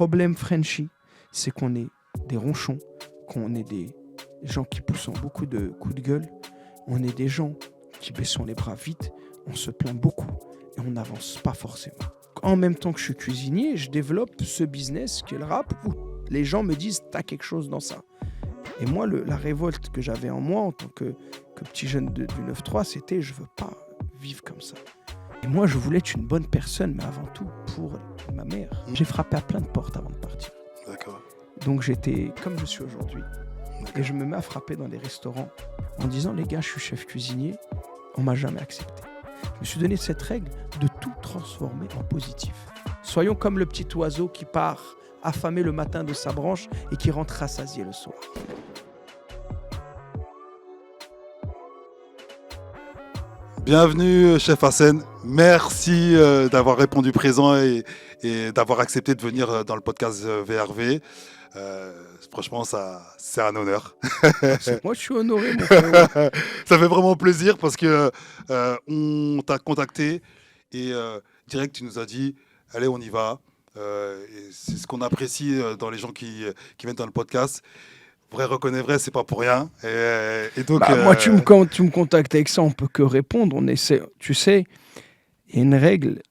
problème, Frenchie, c'est qu'on est des ronchons, qu'on est des gens qui poussent beaucoup de coups de gueule, on est des gens qui baissons les bras vite, on se plaint beaucoup et on n'avance pas forcément. En même temps que je suis cuisinier, je développe ce business qui est le rap où les gens me disent « t'as quelque chose dans ça ». Et moi, la révolte que j'avais en moi en tant que petit jeune du 9-3, c'était « je veux pas vivre comme ça ». Et moi, je voulais être une bonne personne, mais avant tout pour ma mère. J'ai frappé à plein de portes avant de partir. D'accord. Donc j'étais comme je suis aujourd'hui. Et je me mets à frapper dans des restaurants en disant « les gars, je suis chef cuisinier ». On m'a jamais accepté. Je me suis donné cette règle de tout transformer en positif. Soyons comme le petit oiseau qui part affamé le matin de sa branche et qui rentre rassasié le soir. Bienvenue, chef Hassen. Merci d'avoir répondu présent et d'avoir accepté de venir dans le podcast VRV. Franchement, c'est un honneur. Moi, je suis honoré, mon frère. Ça fait vraiment plaisir parce que on t'a contacté et direct, tu nous as dit « Allez, on y va ». Et c'est ce qu'on apprécie dans les gens qui viennent dans le podcast. Vrai reconnaît vrai, c'est pas pour rien. Et donc, moi, tu me contactes avec ça, on peut que répondre. On essaie. Tu sais, il y a une règle,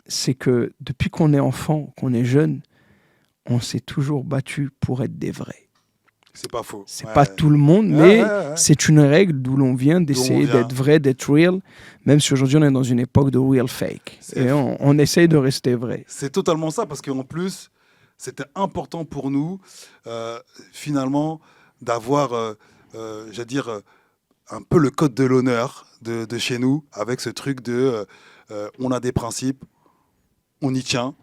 c'est que depuis qu'on est enfant, qu'on est jeune, on s'est toujours battu pour être des vrais. C'est pas faux. C'est pas tout le monde, mais c'est une règle d'où l'on vient d'essayer d'être vrai, d'être real, même si aujourd'hui on est dans une époque de real fake. Et on essaye de rester vrai. C'est totalement ça, parce qu'en plus, c'était important pour nous, finalement, d'avoir, j'allais dire, un peu le code de l'honneur de chez nous, avec ce truc de on a des principes, on y tient.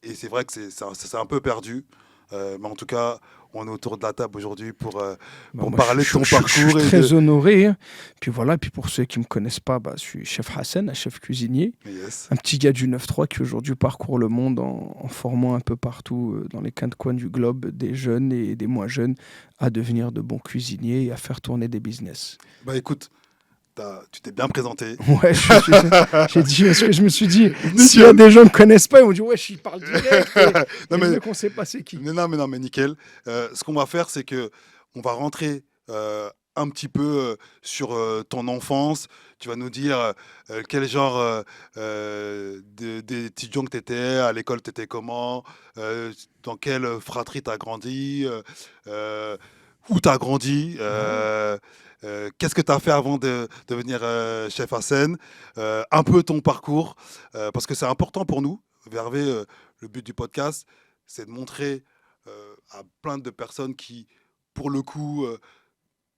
Et c'est vrai que c'est un peu perdu. Mais en tout cas, on est autour de la table aujourd'hui pour parler de ton parcours. Je suis très honoré. Hein. Puis voilà, puis pour ceux qui ne me connaissent pas, je suis chef Hassen, un chef cuisinier. Yes. Un petit gars du 9-3 qui aujourd'hui parcourt le monde en formant un peu partout dans les quatre coins du globe des jeunes et des moins jeunes à devenir de bons cuisiniers et à faire tourner des business. Bah écoute, tu t'es bien présenté. Ouais, j'ai dit, parce que je me suis dit, s'il y a des gens qui ne me connaissent pas, ils m'ont dit, ouais, je parle direct. Non, mais qu'on ne sait pas c'est qui. Non, mais nickel. Ce qu'on va faire, c'est qu'on va rentrer un petit peu sur ton enfance. Tu vas nous dire quel genre d'étudiant que tu étais, à l'école tu étais comment, dans quelle fratrie tu as grandi, où tu as grandi. Qu'est-ce que tu as fait avant de devenir chef Hassen, un peu ton parcours, parce que c'est important pour nous. VRV, le but du podcast, c'est de montrer à plein de personnes qui, pour le coup,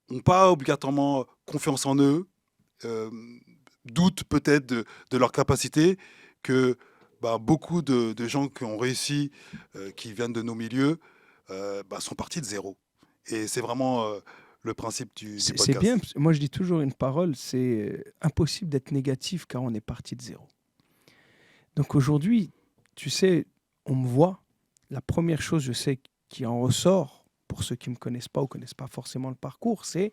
n'ont pas obligatoirement confiance en eux, doutent peut-être de leur capacité, que beaucoup de gens qui ont réussi, qui viennent de nos milieux, sont partis de zéro. Et c'est vraiment le principe du podcast. C'est bien. Moi, je dis toujours une parole, c'est impossible d'être négatif car on est parti de zéro. Donc aujourd'hui, tu sais, on me voit. La première chose, je sais, qui en ressort, pour ceux qui ne me connaissent pas ou ne connaissent pas forcément le parcours, c'est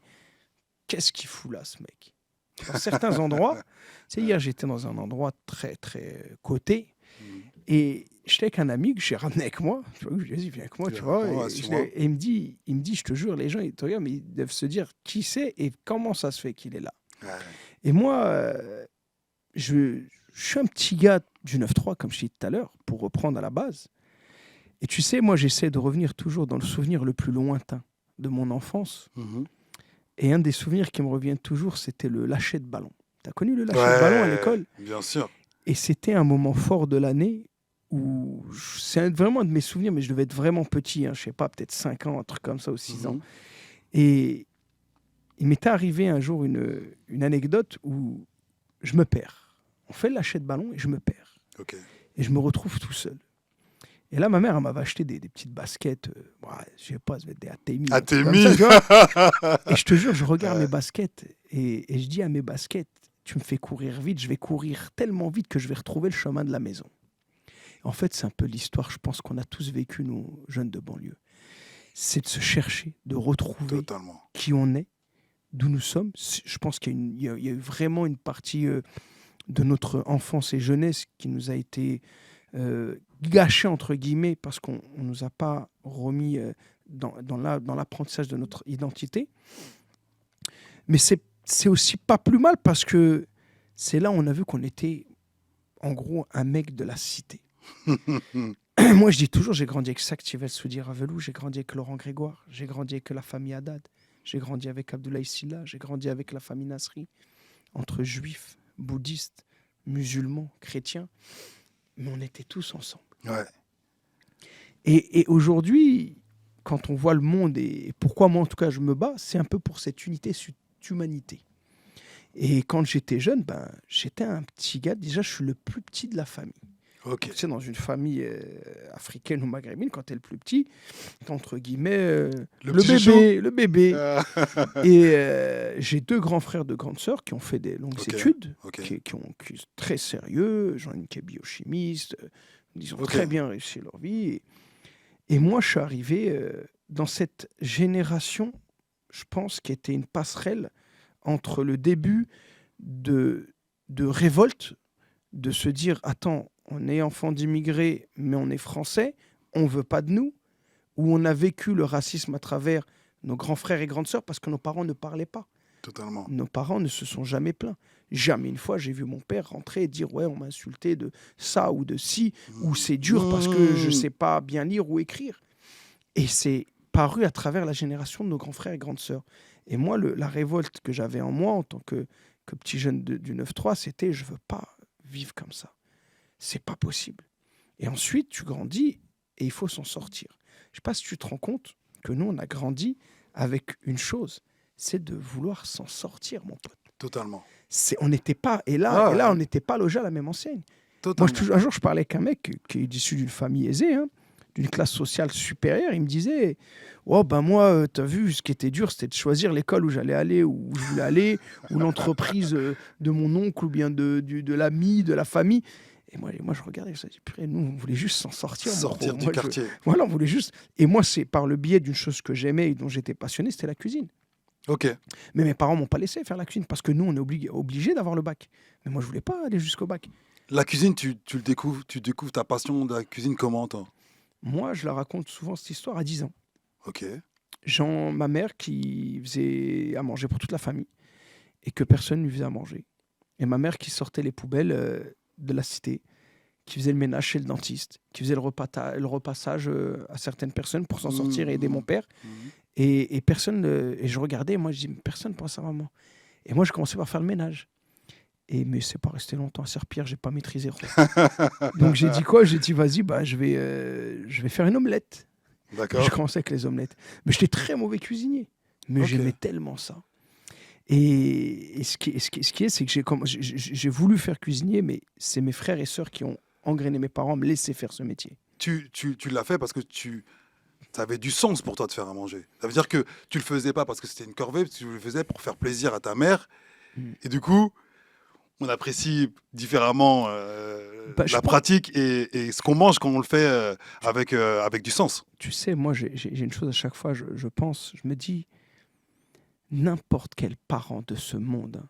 qu'est-ce qu'il fout là, ce mec? Dans certains endroits, tu sais, hier, j'étais dans un endroit très, très coté. Et j'étais avec un ami que j'ai ramené avec moi. Tu vois, je lui ai dit, viens avec moi, tu vois. Et il me dit, je te jure, les gens, ils te regardent, mais ils doivent se dire qui c'est et comment ça se fait qu'il est là. Ouais. Et moi, je suis un petit gars du 9-3, comme je disais tout à l'heure, pour reprendre à la base. Et tu sais, moi, j'essaie de revenir toujours dans le souvenir le plus lointain de mon enfance. Et un des souvenirs qui me revient toujours, c'était le lâcher de ballon. Tu as connu le lâcher de ballon à l'école? Bien sûr. Et c'était un moment fort de l'année où c'est vraiment un de mes souvenirs, mais je devais être vraiment petit, hein, je ne sais pas, peut-être 5 ans, un truc comme ça, ou 6 ans. Et il m'était arrivé un jour une anecdote où je me perds. On fait le lâcher de ballon et je me perds. Okay. Et je me retrouve tout seul. Et là, ma mère, elle m'avait acheté des petites baskets, je sais pas, ça va être des Atemi. Atemi. Et je te jure, je regarde mes baskets et je dis à mes baskets, tu me fais courir vite, je vais courir tellement vite que je vais retrouver le chemin de la maison. En fait, c'est un peu l'histoire, je pense, qu'on a tous vécu, nous, jeunes de banlieue. C'est de se chercher, de retrouver qui on est, d'où nous sommes. Je pense qu'il y a eu vraiment une partie de notre enfance et jeunesse qui nous a été gâché, entre guillemets, parce qu'on ne nous a pas remis dans l'apprentissage de notre identité. Mais c'est aussi pas plus mal parce que c'est là où on a vu qu'on était, en gros, un mec de la cité. Moi, je dis toujours, j'ai grandi avec Saktivel Soudi Ravelou, j'ai grandi avec Laurent Grégoire, j'ai grandi avec la famille Haddad, j'ai grandi avec Abdoulaye Sylla, j'ai grandi avec la famille Nasri, entre juifs, bouddhistes, musulmans, chrétiens. Mais on était tous ensemble. Ouais. Et aujourd'hui, quand on voit le monde, et pourquoi moi, en tout cas, je me bats, c'est un peu pour cette unité, cette humanité. Et quand j'étais jeune, j'étais un petit gars. Déjà, je suis le plus petit de la famille. Ok. Tu sais, dans une famille africaine ou maghrébine, quand t'es le plus petit, t'es entre guillemets le bébé. Et j'ai 2 grands frères, 2 grandes sœurs qui ont fait des longues études, qui sont très sérieux. J'en ai une qui est biochimiste. Ils ont très bien réussi leur vie. Et moi, je suis arrivé dans cette génération, je pense, qui était une passerelle entre le début de révolte, de se dire, attends, on est enfant d'immigrés, mais on est français, on ne veut pas de nous, où on a vécu le racisme à travers nos grands frères et grandes sœurs parce que nos parents ne parlaient pas. Totalement. Nos parents ne se sont jamais plaints. Jamais une fois, j'ai vu mon père rentrer et dire « Ouais, on m'a insulté de ça ou de ci, ou c'est dur parce que je ne sais pas bien lire ou écrire. » Et c'est paru à travers la génération de nos grands frères et grandes sœurs. Et moi, la révolte que j'avais en moi en tant que petit jeune du 9-3, c'était « Je ne veux pas vivre comme ça. C'est pas possible. » Et ensuite, tu grandis et il faut s'en sortir. Je ne sais pas si tu te rends compte que nous, on a grandi avec une chose, c'est de vouloir s'en sortir, mon pote. Totalement. On n'était pas, et là, on n'était pas logé à la même enseigne. Moi, un jour, je parlais avec un mec qui est issu d'une famille aisée, d'une classe sociale supérieure. Il me disait, oh, moi, t'as vu, ce qui était dur, c'était de choisir l'école où j'allais aller, où je voulais aller, ou l'entreprise de mon oncle, ou bien de l'ami, de la famille. Et moi, je regardais, je me disais, purée, nous, on voulait juste s'en sortir. Sortir du quartier. Voilà, on voulait juste. Et moi, c'est par le biais d'une chose que j'aimais et dont j'étais passionné, c'était la cuisine. Ok. Mais mes parents m'ont pas laissé faire la cuisine parce que nous, on est obligé d'avoir le bac. Mais moi, je voulais pas aller jusqu'au bac. La cuisine, tu découvres ta passion de la cuisine comment, toi? Moi, je la raconte souvent, cette histoire, à 10 ans. Ok. Ma mère qui faisait à manger pour toute la famille et que personne ne lui faisait à manger. Et ma mère qui sortait les poubelles de la cité, qui faisait le ménage chez le dentiste, qui faisait le repassage à certaines personnes pour s'en sortir et aider mon père. Et personne, et je regardais, moi je dis, personne ne pense à maman. Et moi je commençais par faire le ménage. Mais c'est pas resté longtemps à serpillère, j'ai pas maîtrisé. Donc j'ai dit quoi? J'ai dit vas-y, je vais faire une omelette. D'accord. Je commençais avec les omelettes. Mais j'étais très mauvais cuisinier. Mais j'aimais tellement ça. Et ce qui est, c'est que j'ai voulu faire cuisinier, mais c'est mes frères et sœurs qui ont engrainé mes parents à me laisser faire ce métier. Tu l'as fait parce que ça avait du sens pour toi de faire à manger. Ça veut dire que tu le faisais pas parce que c'était une corvée, parce que tu le faisais pour faire plaisir à ta mère. Et du coup, on apprécie différemment la pratique et ce qu'on mange quand on le fait avec du sens. Tu sais, moi, j'ai une chose à chaque fois, je pense, je me dis, n'importe quel parent de ce monde,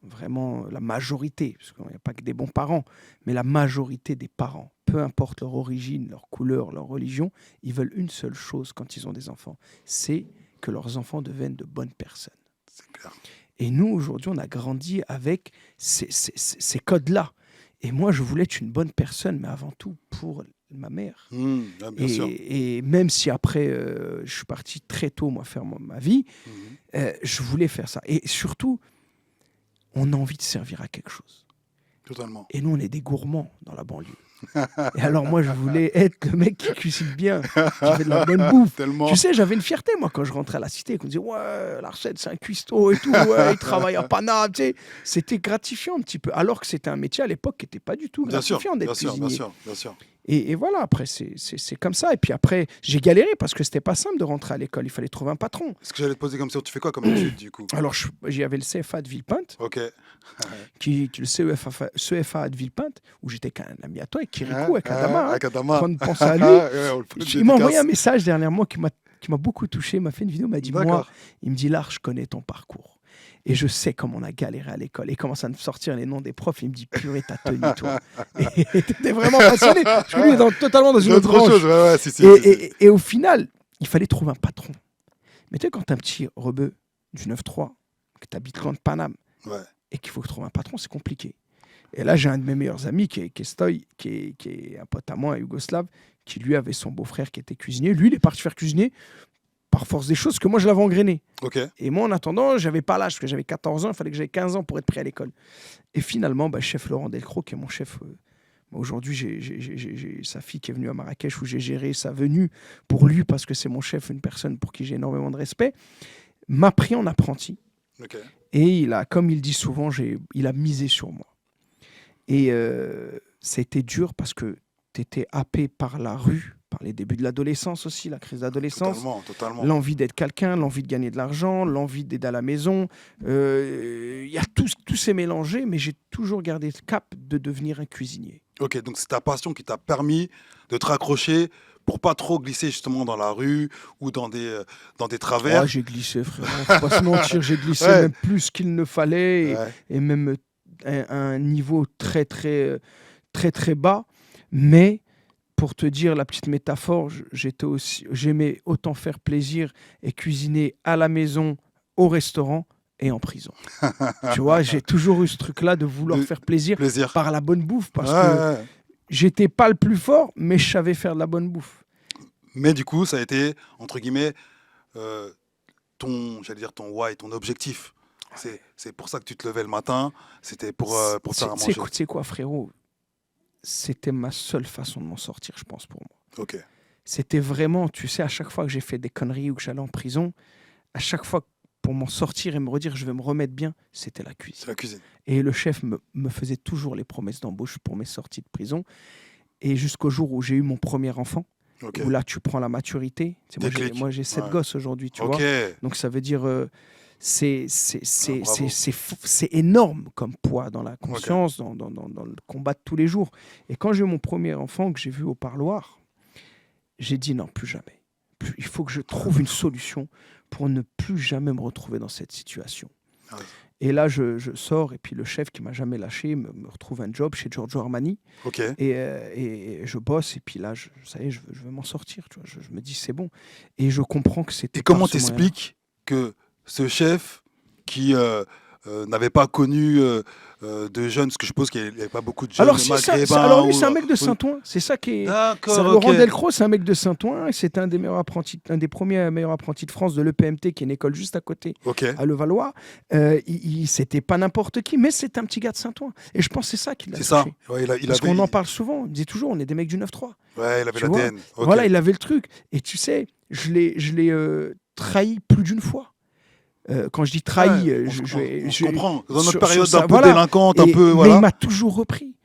vraiment la majorité, parce qu'il n'y a pas que des bons parents, mais la majorité des parents, peu importe leur origine, leur couleur, leur religion, ils veulent une seule chose quand ils ont des enfants, c'est que leurs enfants deviennent de bonnes personnes. C'est clair. Et nous, aujourd'hui, on a grandi avec ces codes-là. Et moi, je voulais être une bonne personne, mais avant tout pour ma mère. Bien sûr. Et même si après, je suis parti très tôt, moi, faire ma vie, je voulais faire ça. Et surtout, on a envie de servir à quelque chose. Totalement. Et nous, on est des gourmands dans la banlieue. Et alors, moi, je voulais être le mec qui cuisine bien, qui fait de la bonne bouffe. Tellement. Tu sais, j'avais une fierté, moi, quand je rentrais à la cité, qu'on disait, ouais, Larsen, c'est un cuistot et tout, ouais, il travaille à Paname, tu sais. C'était gratifiant un petit peu, alors que c'était un métier à l'époque qui n'était pas du tout gratifiant d'être cuisinier. Bien sûr. Et voilà, après, c'est comme ça. Et puis après, j'ai galéré parce que c'était pas simple de rentrer à l'école. Il fallait trouver un patron. Ce que j'allais te poser comme ça, tu fais quoi comme étude, du coup? Alors, j'avais le CFA de Villepinte. Ok. Le CFA de Villepinte, où j'étais avec un ami à toi, avec Kirikou, avec Adama. Adama. Quand on pense à lui, il m'a envoyé un message dernièrement qui m'a beaucoup touché. Il m'a fait une vidéo, il m'a dit, moi, il me dit, là, je connais ton parcours. Et je sais comment on a galéré à l'école. Et il commence à me sortir les noms des profs. Il me dit, purée, t'as tenu, toi. Et t'étais vraiment passionné. Parce que lui, il est totalement dans une autre branche. chose, ouais, si, Et au final, il fallait trouver un patron. Mais tu sais, quand t'es un petit rebeu du 9-3, que t'habites loin de Paname, et qu'il faut trouver un patron, c'est compliqué. Et là, j'ai un de mes meilleurs amis, qui est Stoy, qui est un pote à moi, un Yougoslave, qui lui avait son beau-frère qui était cuisinier. Lui, il est parti faire cuisiner par force des choses que moi, je l'avais engrainé. Et moi, en attendant, j'avais pas l'âge, parce que j'avais 14 ans, il fallait que j'aie 15 ans pour être prêt à l'école. Et finalement, chef Laurent Delcros, qui est mon chef... Aujourd'hui, j'ai sa fille qui est venue à Marrakech où j'ai géré sa venue pour lui parce que c'est mon chef, une personne pour qui j'ai énormément de respect, m'a pris en apprenti. Et comme il dit souvent, il a misé sur moi. Et ça a été dur parce que tu étais happé par la rue, par les débuts de l'adolescence aussi, la crise d'adolescence. Totalement. L'envie d'être quelqu'un, l'envie de gagner de l'argent, l'envie d'aider à la maison. Il y a tout s'est mélangé, mais j'ai toujours gardé le cap de devenir un cuisinier. Ok, donc c'est ta passion qui t'a permis de te raccrocher pour pas trop glisser justement dans la rue ou dans des travers. Ouais, j'ai glissé, frère. Faut pas se mentir, j'ai glissé même plus qu'il ne fallait et même à un niveau très, très, très, très bas. Mais pour te dire la petite métaphore, j'aimais autant faire plaisir et cuisiner à la maison, au restaurant et en prison. Tu vois, j'ai toujours eu ce truc-là de vouloir faire plaisir par la bonne bouffe parce que j'étais pas le plus fort, mais je savais faire de la bonne bouffe. Mais du coup, ça a été, entre guillemets, ton why, ton objectif. C'est pour ça que tu te levais le matin, c'était pour faire à manger. Tu sais quoi, frérot? C'était ma seule façon de m'en sortir, je pense, pour moi. C'était vraiment, tu sais, à chaque fois que j'ai fait des conneries ou que j'allais en prison, à chaque fois pour m'en sortir et me redire je vais me remettre bien, c'était la cuisine. C'est la cuisine. Et le chef me faisait toujours les promesses d'embauche pour mes sorties de prison. Et jusqu'au jour où j'ai eu mon premier enfant, où là tu prends la maturité. Moi j'ai 7 gosses aujourd'hui, tu vois. Donc ça veut dire c'est énorme comme poids dans la conscience, dans le combat de tous les jours. Et quand j'ai eu mon premier enfant que j'ai vu au parloir, j'ai dit non, plus jamais. Il faut que je trouve une solution pour ne plus jamais me retrouver dans cette situation. Et là, je sors, et puis le chef qui m'a jamais lâché me retrouve un job chez Giorgio Armani. Et je bosse, et puis là, ça y est, je veux m'en sortir. Tu vois, je me dis, c'est bon. Et je comprends que c'était... Et comment t'expliques que ce chef qui n'avait pas connu de jeunes, parce que je suppose qu'il n'y avait pas beaucoup de jeunes maghrébins. Alors lui, c'est un mec de Saint-Ouen. C'est ça qui est... Laurent Delcros, c'est un mec de Saint-Ouen. C'est un des premiers meilleurs apprentis de France de l'EPMT, qui est une école juste à côté, à Levallois. C'était pas n'importe qui, mais c'est un petit gars de Saint-Ouen. Et je pense que c'est ça qui l'a touché. Parce qu'on en parle souvent. On disait toujours, on est des mecs du 9-3. Ouais, il avait l'ADN. Voilà, il avait le truc. Et tu sais, je l'ai trahi plus d'une fois. Quand je dis trahi, je comprends. Dans notre période d'un peu délinquante, un peu... Mais il m'a toujours repris.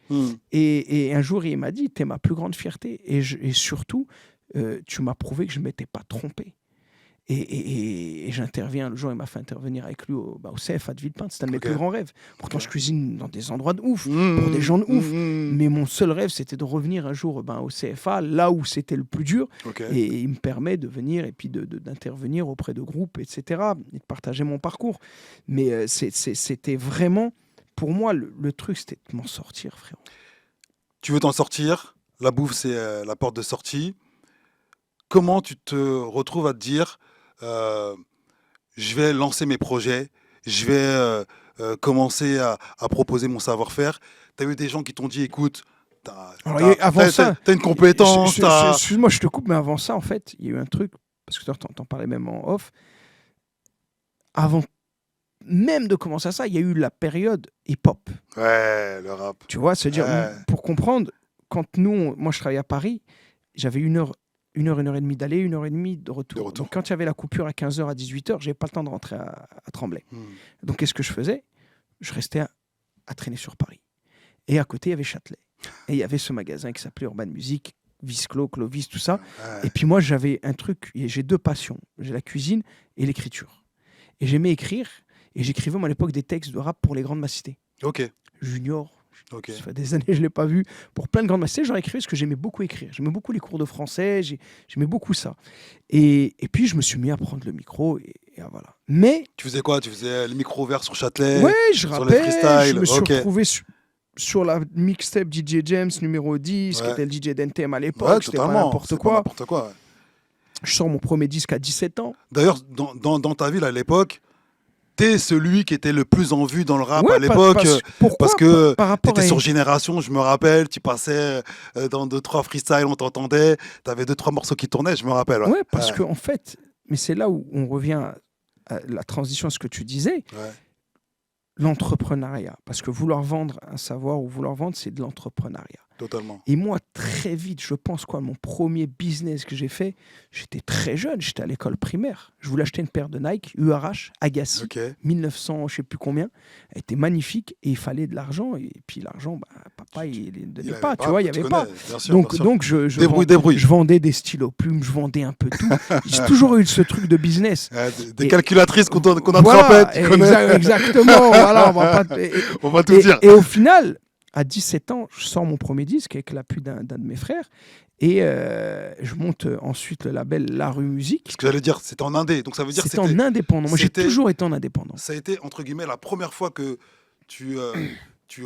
Et un jour, il m'a dit, t'es ma plus grande fierté. Et surtout, tu m'as prouvé que je ne m'étais pas trompé. Et j'interviens, le jour, il m'a fait intervenir avec lui au CFA de Villepinte. C'était un de mes plus grands rêves. Pourtant, je cuisine dans des endroits de ouf, pour des gens de ouf. Mais mon seul rêve, c'était de revenir un jour au CFA, là où c'était le plus dur. Et il me permet de venir et puis d'intervenir auprès de groupes, etc. Et de partager mon parcours. Mais c'était vraiment, pour moi, le truc, c'était de m'en sortir, frérot. Tu veux t'en sortir. La bouffe, c'est la porte de sortie. Comment tu te retrouves à te dire... je vais lancer mes projets, je vais commencer à proposer mon savoir-faire. Tu as eu des gens qui t'ont dit, écoute, t'as une compétence. Excuse-moi, je te coupe, mais avant ça, en fait, il y a eu un truc, parce que t'en parlais même en off, avant même de commencer à ça, il y a eu la période hip-hop. Ouais, le rap. Tu vois, c'est-à-dire, pour comprendre, quand moi je travaillais à Paris, j'avais une heure et demie d'aller, 1h30 de retour. Donc, quand il y avait la coupure à 15h, à 18h, je n'avais pas le temps de rentrer à Tremblay. Donc, qu'est-ce que je faisais? Je restais à traîner sur Paris. Et à côté, il y avait Châtelet. Et il y avait ce magasin qui s'appelait Urban Music, Visclo, Clovis, tout ça. Et puis moi, j'avais un truc, j'ai 2 passions. J'ai la cuisine et l'écriture. Et j'aimais écrire. Et j'écrivais, moi, à l'époque, des textes de rap pour les grandes masses cités. Junior, Ok. Ça fait des années que je ne l'ai pas vu. Pour plein de grandes masses, j'en écrivais parce que j'aimais beaucoup écrire. J'aimais beaucoup les cours de français, j'aimais beaucoup ça. Et puis, je me suis mis à prendre le micro et voilà. Mais, Tu faisais quoi? Tu faisais le micro ouvert sur ouais, Châtelet, je sur les rappelle, je freestyles? me suis Ok. retrouvé sur la mixtape DJ James numéro 10, qui Ouais. était le DJ d'NTM à Ouais, l'époque. C'était pas totalement. n'importe C'est pas quoi. n'importe quoi. Ouais. Je sors mon premier disque à 17 ans. D'ailleurs, dans ta ville à l'époque, t'es celui qui était le plus en vue dans le rap Ouais, à l'époque. pourquoi? Parce que Par rapport t'étais à... sur Génération, je me rappelle, tu passais dans 2-3 freestyles, on t'entendait, t'avais 2-3 morceaux qui tournaient, je me rappelle. Ouais, Ouais, parce ouais, que en fait, mais c'est là où on revient à la transition à ce que tu disais, ouais. l'entrepreneuriat. Parce que vouloir vendre un savoir ou vouloir vendre, c'est de l'entrepreneuriat. Totalement. Et moi, très vite, je pense mon premier business que j'ai fait, j'étais très jeune, j'étais à l'école primaire. Je voulais acheter une paire de Nike, URH, Agassi, Ok. 1900, je sais plus combien. Elle était magnifique et il fallait de l'argent. Et puis l'argent, papa, il ne Il donnait avait pas, tu vois, il n'y tu avait connais, pas. bien sûr, bien sûr. Donc Débrouille. je vendais des stylos plumes, je vendais un peu tout. J'ai toujours eu ce truc de business. Des Et- calculatrices qu'on a Voilà, attrapées, tu connais. exactement. Voilà, on va pas. On va tout dire. Et au final, à 17 ans, je sors mon premier disque avec l'appui d'un de mes frères et je monte ensuite le label La Rue Musique. Ce que j'allais dire, c'était en indé. Donc ça veut dire que C'était en indépendant. Moi, j'ai c'était- toujours été en indépendant. ça a été, entre guillemets, la première fois que tu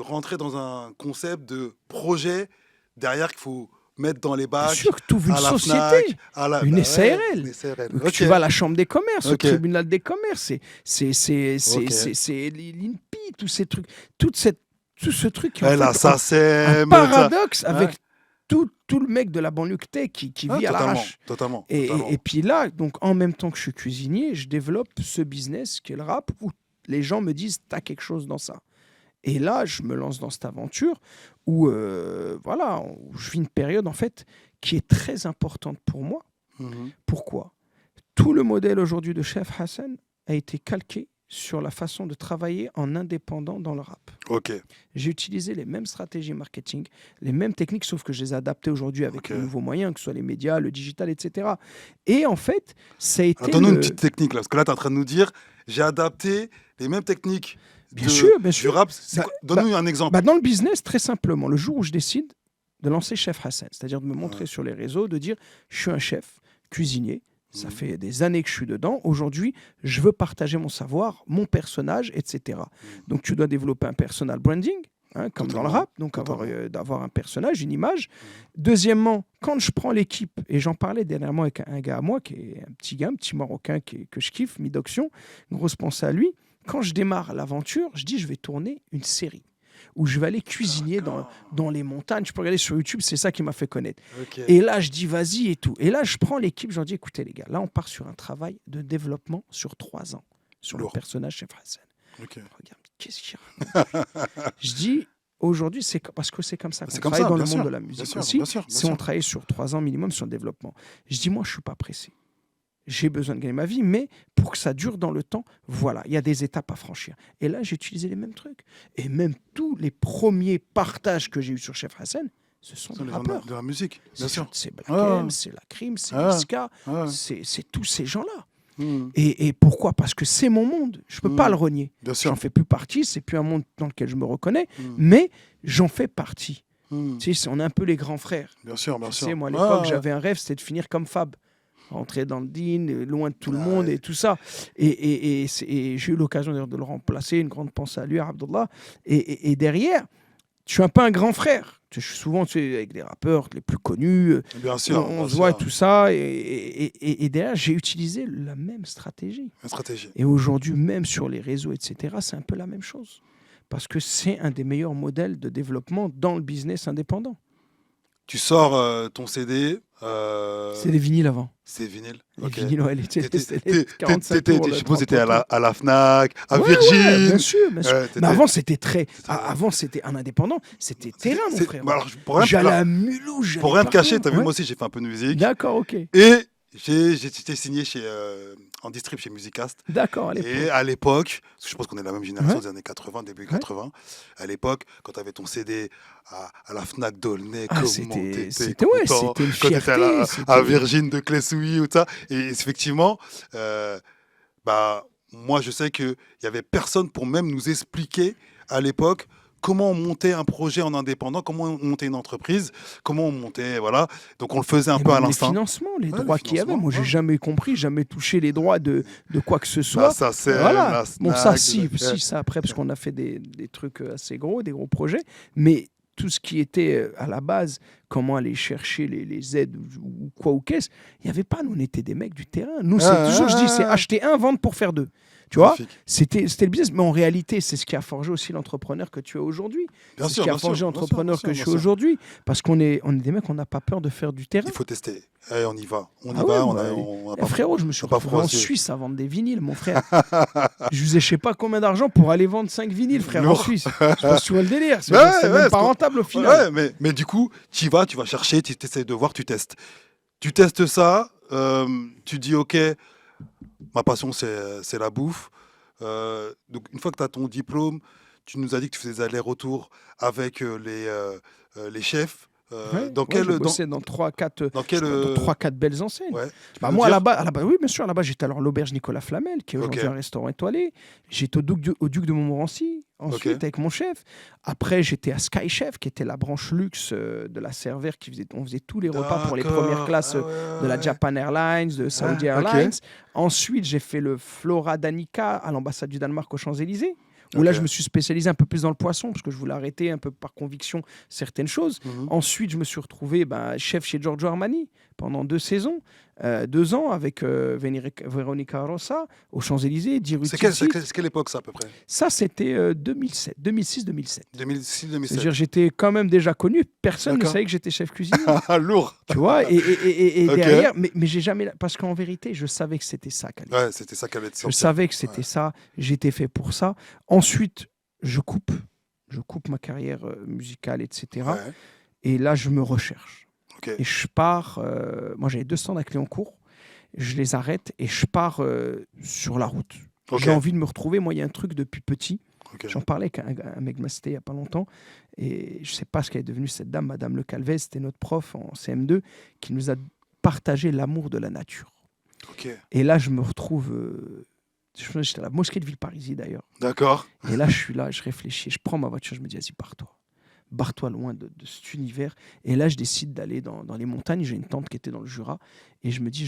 rentrais dans un concept de projet derrière qu'il faut mettre dans les Bien bacs, sûr que tu ouvres une à la société, FNAC, à la, une bah ouais, SARL. une SARL. que Ok. tu vas à la Chambre des commerces, au Ok. tribunal des commerces, c'est Ok. l'INPI, tous ces trucs, tout ce truc qui est Ouais, en la fait un SACEM, paradoxe ça. avec Ouais. tout le mec de la banlieue que t'es qui Ah, vit à l'arrache. totalement. Et puis là, donc en même temps que je suis cuisinier, je développe ce business qui est le rap où les gens me disent t'as quelque chose dans ça. Et là, je me lance dans cette aventure où voilà, où je vis une période en fait qui est très importante pour moi. Mhm. Pourquoi? Tout le modèle aujourd'hui de Chef Hassan a été calqué sur la façon de travailler en indépendant dans le rap. Ok. J'ai utilisé les mêmes stratégies marketing, les mêmes techniques, sauf que je les ai adaptées aujourd'hui avec Ok. les nouveaux moyens, que ce soit les médias, le digital, etc. Et en fait, ça a été... Donne-nous une petite technique là, parce que là, tu es en train de nous dire, j'ai adapté les mêmes techniques Bien sûr, bien du sûr. rap. Bah, Donne-nous un exemple. Bah, dans le business, très simplement, le jour où je décide de lancer Chef Hassan, c'est-à-dire de me montrer sur les réseaux, de dire je suis un chef cuisinier, ça fait des années que je suis dedans, aujourd'hui je veux partager mon savoir, mon personnage, etc. Donc tu dois développer un personal branding, hein, comme dans le rap, donc d'avoir un personnage, une image. Deuxièmement, quand je prends l'équipe, et j'en parlais dernièrement avec un gars à moi, qui est un petit Marocain que je kiffe, Midoction, grosse pensée à lui, quand je démarre l'aventure, je dis je vais tourner une série où je vais aller cuisiner dans les montagnes. Je peux regarder sur YouTube, c'est ça qui m'a fait connaître. Ok. Et là, je dis vas-y et tout. Et là, je prends l'équipe, je leur dis écoutez les gars, là, on part sur un travail de développement sur 3 ans, sur Lourd. le personnage Chef Hassan. Ok. Regarde, qu'est-ce qu'il raconte? Je dis aujourd'hui, parce que c'est comme ça qu'on C'est comme travaille ça, dans bien le sûr, monde de la bien musique sûr, aussi. bien sûr, bien Si on sûr. travaille sur 3 ans minimum sur le développement. Je dis moi, je suis pas pressé. J'ai besoin de gagner ma vie, mais pour que ça dure dans le temps, voilà, il y a des étapes à franchir. Et là, j'ai utilisé les mêmes trucs. Et même tous les premiers partages que j'ai eus sur Chef Hassan, ce sont des Les gens rappeurs. de la musique, bien sûr. C'est Black Ah. M, c'est La Crime, c'est Ah. Niska, Ouais. c'est tous ces gens-là. Mhm. Et pourquoi? Parce que c'est mon monde. Je peux pas le renier. Bien sûr. J'en fais plus partie. C'est plus un monde dans lequel je me reconnais, Mhm. mais j'en fais partie. Mhm. Tu sais, on est un peu les grands frères. Bien sûr, bien Tu sûr. sais, moi, à l'époque, Ah. j'avais un rêve, c'était de finir comme Fab. Rentrer dans le dean, loin de tout le Ah monde ouais. et tout ça. Et j'ai eu l'occasion d'ailleurs de le remplacer, une grande pensée à lui, à Abdullah. Et derrière, je suis un peu un grand frère. Je suis souvent avec des rappeurs les plus connus. Bien sûr. On bien se voit et sûr. tout ça. Et derrière, j'ai utilisé la même stratégie. Une stratégie. Et aujourd'hui, même sur les réseaux, etc., c'est un peu la même chose. Parce que c'est un des meilleurs modèles de développement dans le business indépendant. Tu sors ton CD. C'est des vinyles avant. C'est vinyle. Les Ok. vinyles, ouais, T'étais- c'était les 45 t'étais- tours, je le suppose que 30 c'était à la FNAC, à Ouais, ouais, Virgin. bien sûr, bien sûr. Ouais, Mais t'étais- avant, c'était très- avant, c'était un indépendant. C'était terrain, mon c'est- frère. bah alors, pour rien, J'allais alors, à Mulhouse. j'allais pour rien te partout. cacher, t'as vu, Ouais. moi aussi, j'ai fait un peu de musique. D'accord, ok. Et j'étais signé en distrib chez Musicast. D'accord, à Et l'époque. à l'époque, parce que je pense qu'on est la même génération Ouais. des années 80, début 80, à l'époque, quand tu avais ton CD à la FNAC d'Aulnay, Ah, comment c'était t'étais ouais, content, c'était une quand t'étais à, fierté. à Virgin de Clé-Souilly ou ça. Et effectivement, bah, moi, je sais qu'il n'y avait personne pour même nous expliquer à l'époque comment on montait un projet en indépendant, comment on montait une entreprise, comment on montait, voilà. Donc on le faisait un Et peu à même les l'instinct. financements, les Ouais, le droits qu'il y avait. financement, Moi, j'ai ouais. jamais compris, jamais touché les droits de quoi que ce La soit. SACEM, Voilà. la Bon, ça, SNAC, si, ça après, parce qu'on a fait des trucs assez gros, des gros projets. Mais tout ce qui était à la base, comment aller chercher les aides ou quoi ou qu'est-ce, il n'y avait pas. Nous, on était des mecs du terrain. Nous, c'est toujours, je dis, c'est acheter un, vendre pour faire deux. Tu vois, magnifique. c'était le business. Mais en réalité, c'est ce qui a forgé aussi l'entrepreneur que tu es aujourd'hui. Bien C'est ce sûr, qui a bien sûr, forgé bien sûr, l'entrepreneur que bien je sûr, suis bien sûr. aujourd'hui. Parce qu'on est des mecs, on n'a pas peur de faire du terrain. Il faut tester. Allez, on y va. On y Ah va, ouais, on bah, a, on a eh, pas, frérot, je me suis on a pas retrouvé en froissé. Suisse à vendre des vinyles, mon frère. Je faisais je sais pas combien d'argent pour aller vendre 5 vinyles, frère, en Lourd. Suisse. Je pense sur le délire. C'est Ouais, c'est ouais, même parce pas qu'on- rentable au final. mais du coup, tu vas chercher, tu essaies de voir, tu testes. Tu testes ça, tu dis, OK, ma passion, c'est la bouffe. Donc, une fois que tu as ton diplôme, tu nous as dit que tu faisais des allers-retours avec les chefs. Dans Ouais, quel, j'ai bossé dans 3-4 dans quel, dans 3-4 belles enseignes. ouais, tu peux Bah, nous moi, dire? à la base, oui, bien sûr, à la base, j'étais alors à l'auberge Nicolas Flamel, qui est OK, aujourd'hui un restaurant étoilé. J'étais au Duc de Montmorency, OK. ensuite, avec mon chef. Après, j'étais à Sky Chef, qui était la branche luxe de la Cervère, on faisait tous les repas pour les premières D'accord. classes Ah ouais, de la ouais. Japan Airlines, de Saudi Ah, OK, Airlines. Ensuite, j'ai fait le Flora Danica à l'ambassade du Danemark aux Champs-Élysées, où là, OK. je me suis spécialisé un peu plus dans le poisson, parce que je voulais arrêter un peu par conviction certaines choses. Mhm. Ensuite, je me suis retrouvé chef chez Giorgio Armani pendant 2 saisons, 2 ans avec Veronica Rossa aux Champs-Élysées, Di C'est quelle, Ruttisi. c'est quelle époque ça à peu près? Ça, c'était 2007, 2006-2007. 2006-2007. C'est-à-dire, j'étais quand même déjà connu. Personne ne D'accord. savait que j'étais chef cuisinier. Ah, lourd. Tu vois, et Ok. derrière, mais j'ai jamais. Parce qu'en vérité, je savais que c'était ça, Khalid. Ouais, c'était ça qu'elle allait te Je sortir. savais que c'était Ouais. ça. J'étais fait pour ça. Ensuite, je coupe. Je coupe ma carrière musicale, etc. Ouais. Et là, je me recherche. Ok. Et je pars. Moi, j'avais 200 clés en cours. Je les arrête et je pars sur la route. Ok. J'ai envie de me retrouver. Moi, il y a un truc depuis petit. Ok. J'en parlais avec un mec de ma cité il n'y a pas longtemps. Et je ne sais pas ce qu'elle est devenue cette dame, Madame Le Calvez. C'était notre prof en CM2 qui nous a partagé l'amour de la nature. Ok. Et là, je me retrouve. J'étais à la mosquée de Villeparisis d'ailleurs. D'accord. Et là, je suis là, je réfléchis, je prends ma voiture, je me dis, vas-y, pars-toi. Barre-toi loin de cet univers. Et là, je décide d'aller dans les montagnes. J'ai une tante qui était dans le Jura. Et je me dis,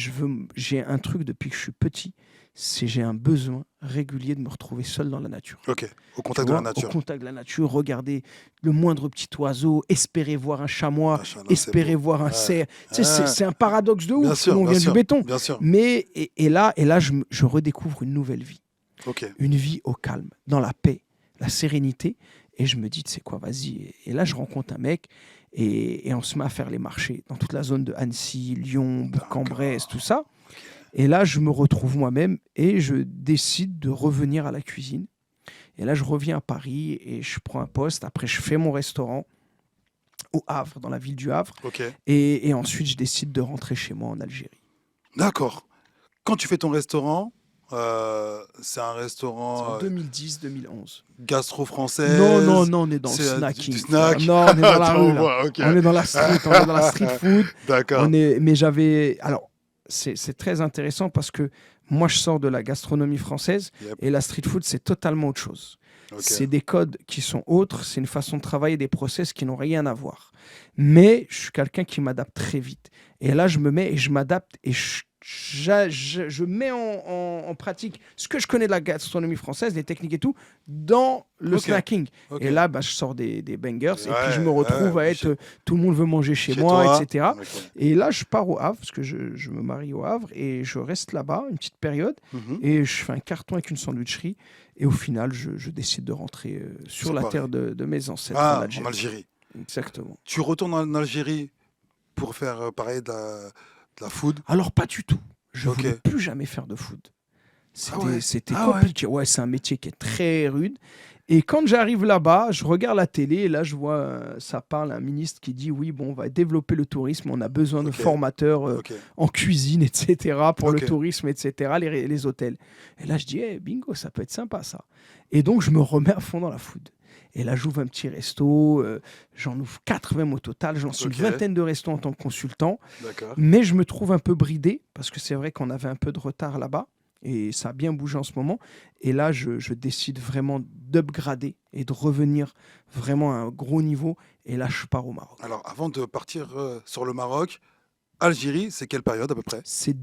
j'ai un truc depuis que je suis petit, c'est j'ai un besoin régulier de me retrouver seul dans la nature. Ok. Au Tu contact de vois, la nature. Au contact de la nature, regarder le moindre petit oiseau, espérer voir un chamois, Machin, non, c'est espérer beau. voir un Ouais. cerf. Tu sais, Ouais. c'est un paradoxe de Bien ouf. sûr, Nous, on bien vient sûr, du béton. bien sûr. Mais, et là, je redécouvre une nouvelle vie. Ok. Une vie au calme, dans la paix, la sérénité. Et je me dis, tu sais quoi, vas-y. Et là, je rencontre un mec et on se met à faire les marchés dans toute la zone de Annecy, Lyon, Bourg-en-Bresse, tout ça. Et là, je me retrouve moi-même et je décide de revenir à la cuisine. Et là, je reviens à Paris et je prends un poste. Après, je fais mon restaurant au Havre, dans la ville du Havre. Ok. Et ensuite, je décide de rentrer chez moi en Algérie. D'accord. Quand tu fais ton restaurant, c'est un C'est restaurant en 2010-2011. gastro-français. Non, on est dans le c'est, snacking. du snack. Non, on est dans la Attends, rue, là. ouais, ok. On est dans la street, on est dans la street food. D'accord. Mais j'avais... Alors, c'est très intéressant parce que moi, je sors de la gastronomie française Yep. et la street food, c'est totalement autre chose. Ok. C'est des codes qui sont autres, c'est une façon de travailler, des process qui n'ont rien à voir. Mais je suis quelqu'un qui m'adapte très vite. Et là, je me mets et je m'adapte et je mets en pratique ce que je connais de la gastronomie française, les techniques et tout, dans le Ok. snacking. Ok. Et là, je sors des bangers et Ouais, puis je me retrouve ouais, à être tout le monde veut manger chez moi, toi. etc. Ok. Et là, je pars au Havre parce que je me marie au Havre et je reste là-bas une petite période Mhm. et je fais un carton avec une sandwicherie et au final, je décide de rentrer sur la Paris. terre de mes ancêtres Ah, en en Algérie. Algérie. Exactement. Tu retournes en Algérie pour faire pareil de la food. Alors, pas du tout. Je Ok. voulais plus jamais faire de food. C'était ouais. c'était Ah ouais. compliqué. Ouais, c'est un métier qui est très rude. Et quand j'arrive là-bas, je regarde la télé et là, je vois, ça parle, un ministre qui dit oui, bon, on va développer le tourisme, on a besoin de Ok. formateurs Ok. en cuisine, etc., pour Ok. le tourisme, etc., les hôtels. Et là, je dis, bingo, ça peut être sympa, ça. Et donc, je me remets à fond dans la food. Et là, j'ouvre un petit resto, j'en ouvre 80 au total, j'en suis Ok. une vingtaine de restos en tant que consultant. D'accord. Mais je me trouve un peu bridé, parce que c'est vrai qu'on avait un peu de retard là-bas. Et ça a bien bougé en ce moment. Et là, je décide vraiment d'upgrader et de revenir vraiment à un gros niveau. Et là, je pars au Maroc. Alors, avant de partir sur le Maroc, Algérie, c'est quelle période à peu près? C'est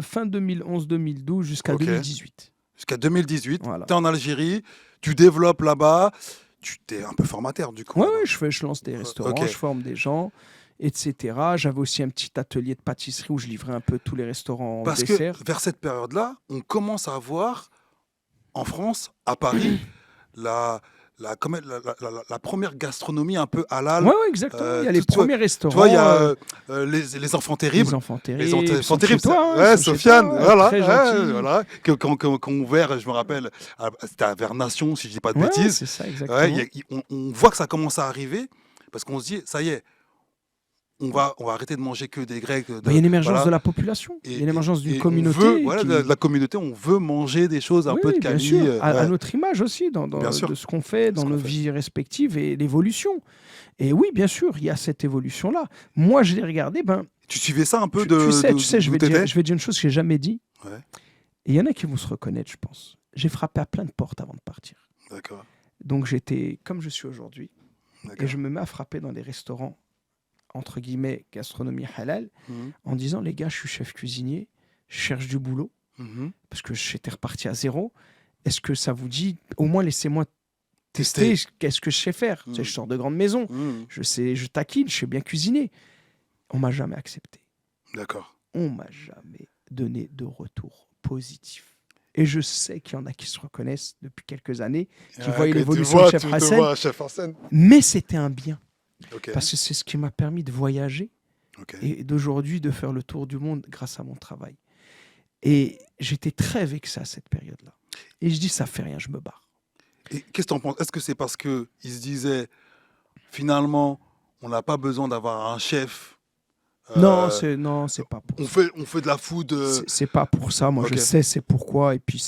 fin 2011-2012 jusqu'à Ok. 2018. Jusqu'à 2018, Voilà. tu es en Algérie, tu développes là-bas, tu t'es un peu formateur du coup. Ouais, là-bas. ouais, je lance des restaurants, ok. je forme des gens, etc. J'avais aussi un petit atelier de pâtisserie où je livrais un peu tous les restaurants en Parce que dessert. vers cette période-là, on commence à voir en France, à Paris, la première gastronomie un peu halal. Ouais, ouais, exactement. Il y a les tu vois, premiers tu restaurants. vois, il y a les enfants terribles. Les enfants Les terribles. enfants Ils sont terribles, chez toi, hein, ouais, ils sont chez Sofiane, toi, ouais, voilà, très ouais, gentils. voilà, qu'on ouvert, je me rappelle, c'était vers Nation, si je dis pas de Ouais, bêtises. c'est ça, Ouais, exactement. on voit que ça commence à arriver, parce qu'on se dit, ça y est, on va arrêter de manger que des Grecs. Bah, il y a une émergence Voilà. de la population. Il y a une émergence d'une Et on communauté. veut, voilà, de la communauté, on veut manger des choses un Oui, peu de oui, bien quali. sûr. À ouais, notre image aussi, bien sûr, de ce qu'on fait, dans ce qu'on nos fait. vies respectives et l'évolution. Et oui, bien sûr, il y a cette évolution-là. Moi, je l'ai regardé. Ben, Tu suivais ça un peu tu sais, je d'où vais t'étais? te dire une chose que j'ai jamais dit. Ouais, Et il y en a qui vont se reconnaître, je pense. J'ai frappé à plein de portes avant de partir. d'accord, Donc j'étais comme je suis aujourd'hui. Et d'accord. je me mets à frapper dans des restaurants, entre guillemets, gastronomie halal, Mhm, en disant, les gars, je suis chef cuisinier, je cherche du boulot, mhm. parce que j'étais reparti à zéro. Est-ce que ça vous dit, au moins laissez-moi Tester. tester qu'est-ce que je sais faire. Tu sais, je sors de grande maison, Mhm, je taquine, je sais bien cuisiner. On m'a jamais accepté. d'accord. On m'a jamais donné de retour positif. Et je sais qu'il y en a qui se reconnaissent depuis quelques années, qui voient que l'évolution de Chef tu te Hassan, vois, Chef Hassan. mais c'était un bien. Ok, Parce que c'est ce qui m'a permis de voyager ok. et d'aujourd'hui de faire le tour du monde grâce à mon travail. Et j'étais très vexé à cette période-là. Et je dis, ça fait rien, je me barre. Et qu'est-ce que tu en penses? Est-ce que c'est parce qu'ils se disaient, finalement, on n'a pas besoin d'avoir un chef Non, euh, c'est pas pour on ça. fait de la food. C'est pas pour ça. Moi, Ok. je sais c'est pourquoi. Et puis,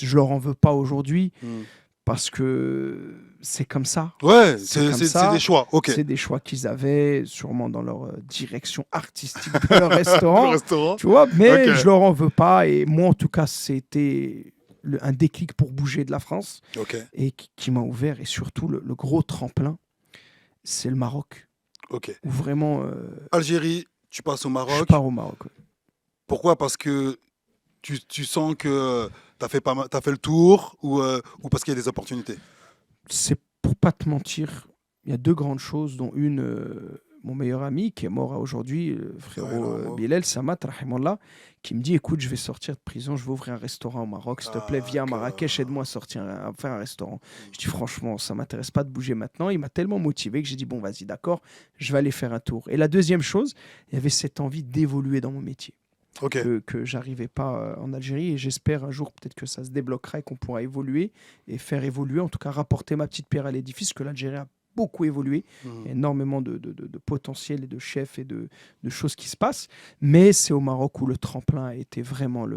je leur en veux pas aujourd'hui Hmm. parce que c'est comme ça. Ouais, C'est comme c'est ça. des choix. Ok. C'est des choix qu'ils avaient, sûrement dans leur direction artistique de leur Le restaurant. restaurant. Tu vois, mais Ok. je leur en veux pas. Et moi, en tout cas, c'était un déclic pour bouger de la France Ok. et qui m'a ouvert. Et surtout, le gros tremplin, c'est le Maroc. Ok. Où vraiment, Algérie, tu passes au je Maroc. pars au Maroc. Ouais. Pourquoi? Parce que tu sens que t'as fait le tour ou parce qu'il y a des opportunités? C'est pour pas te mentir, il y a deux grandes choses, dont une, mon meilleur ami qui est mort aujourd'hui, frérot Ouais, non, moi. Bilal Samat, rahimallah, qui me dit, écoute, je vais sortir de prison, je vais ouvrir un restaurant au Maroc, s'il te plaît, viens à Marrakech, aide-moi à sortir, à faire un restaurant. Je dis, franchement, ça m'intéresse pas de bouger maintenant. Il m'a tellement motivé que j'ai dit, bon, vas-y, d'accord, je vais aller faire un tour. Et la deuxième chose, il y avait cette envie d'évoluer dans mon métier. Ok. Que j'arrivais pas en Algérie et j'espère un jour peut-être que ça se débloquera et qu'on pourra évoluer et faire évoluer, en tout cas rapporter ma petite pierre à l'édifice, que l'Algérie a beaucoup évolué, Mhm. énormément de potentiel et de chefs et de choses qui se passent, mais c'est au Maroc où le tremplin a été vraiment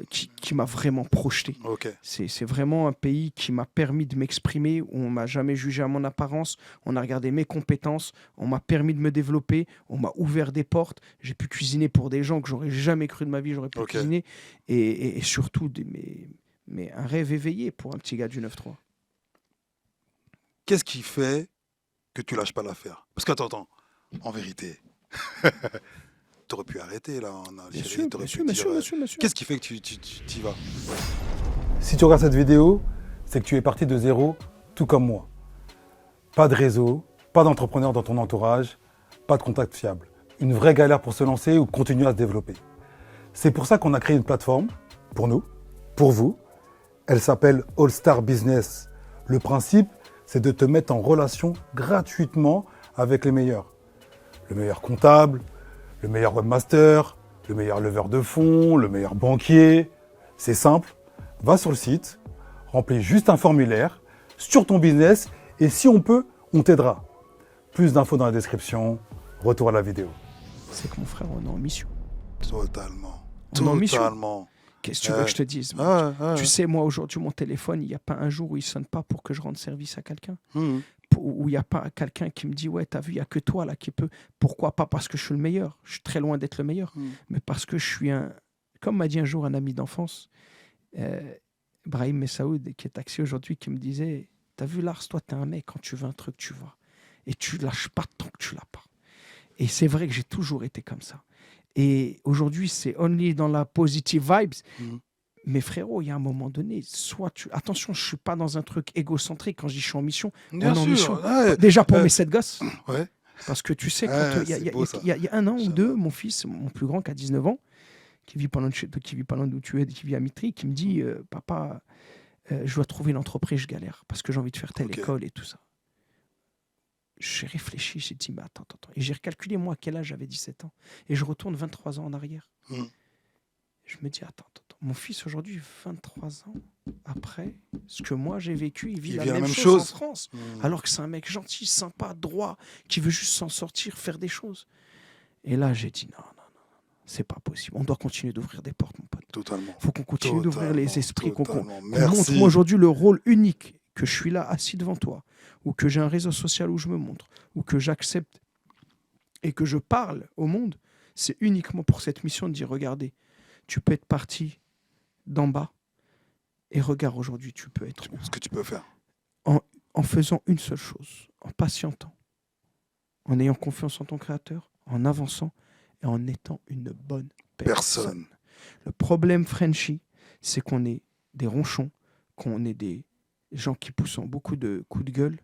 qui m'a vraiment projeté. Ok. C'est vraiment un pays qui m'a permis de m'exprimer, où on m'a jamais jugé à mon apparence, on a regardé mes compétences, on m'a permis de me développer, on m'a ouvert des portes, j'ai pu cuisiner pour des gens que j'aurais jamais cru de ma vie, j'aurais pu Ok. cuisiner, et surtout mais un rêve éveillé pour un petit gars du 9-3. Qu'est-ce qui fait que tu lâches pas l'affaire? Parce que attends, en vérité, tu aurais pu arrêter là en Bien Algérie. sûr, T'aurais bien pu sûr, bien dire, sûr, bien sûr, bien sûr. qu'est-ce qui fait que tu y vas? Si tu regardes cette vidéo, c'est que tu es parti de zéro, tout comme moi. Pas de réseau, pas d'entrepreneur dans ton entourage, pas de contact fiable. Une vraie galère pour se lancer ou continuer à se développer. C'est pour ça qu'on a créé une plateforme, pour nous, pour vous. Elle s'appelle All Star Business. Le principe, c'est de te mettre en relation gratuitement avec les meilleurs. Le meilleur comptable, le meilleur webmaster, le meilleur leveur de fonds, le meilleur banquier. C'est simple, va sur le site, remplis juste un formulaire sur ton business et si on peut, on t'aidera. Plus d'infos dans la description, retour à la vidéo. C'est que mon frère, on est en mission. Totalement. On est en mission. Totalement. Qu'est-ce que tu veux que je te dise? Tu Tu sais, moi, aujourd'hui, mon téléphone, il n'y a pas un jour où il ne sonne pas pour que je rende service à quelqu'un. Mhm. Où il n'y a pas quelqu'un qui me dit, ouais, t'as vu, il n'y a que toi là qui peut. Pourquoi pas? Parce que je suis le meilleur. Je suis très loin d'être le meilleur. Mhm. Mais parce que je suis un Comme m'a dit un jour un ami d'enfance, Brahim Messaoud, qui est taxi aujourd'hui, qui me disait, t'as vu Lars, toi t'es un mec, quand tu veux un truc, tu vas. Et tu lâches pas tant que tu l'as pas. Et c'est vrai que j'ai toujours été comme ça. Et aujourd'hui, c'est only dans la positive vibes. Mais frérot, il y a un moment donné, attention, je suis pas dans un truc égocentrique quand je dis je suis en mission. Bien On est en sûr. mission. Ouais. Déjà pour mes 7 gosses. Ouais. Parce que tu sais, Ouais, il y a c'est beau, ça. 1 an ou J'adore. 2, mon fils, mon plus grand, qui a 19 ans, qui vit pas loin d'où tu es, qui vit à Mitry, qui me dit papa, je dois trouver une entreprise, je galère, parce que j'ai envie de faire telle Ok. école et tout ça. J'ai réfléchi, j'ai dit, mais attends. Et j'ai recalculé, moi, à quel âge j'avais 17 ans. Et je retourne 23 ans en arrière. Je me dis, attends. Mon fils, aujourd'hui, 23 ans après, ce que moi j'ai vécu, il vit la même chose en France. Alors que c'est un mec gentil, sympa, droit, qui veut juste s'en sortir, faire des choses. Et là, j'ai dit, non, c'est pas possible. On doit continuer d'ouvrir des portes, mon pote. Totalement. Il faut qu'on continue d'ouvrir les esprits, qu'on Totalement. montre Merci. moi aujourd'hui le rôle unique, que je suis là assis devant toi, ou que j'ai un réseau social où je me montre, ou que j'accepte et que je parle au monde. C'est uniquement pour cette mission de dire, regardez, tu peux être parti d'en bas et regarde aujourd'hui, tu peux être Ce que tu peux faire. en faisant une seule chose, en patientant, en ayant confiance en ton créateur, en avançant et en étant une bonne personne. Le problème, Frenchy, c'est qu'on est des ronchons, qu'on est des gens qui poussent beaucoup de coups de gueule,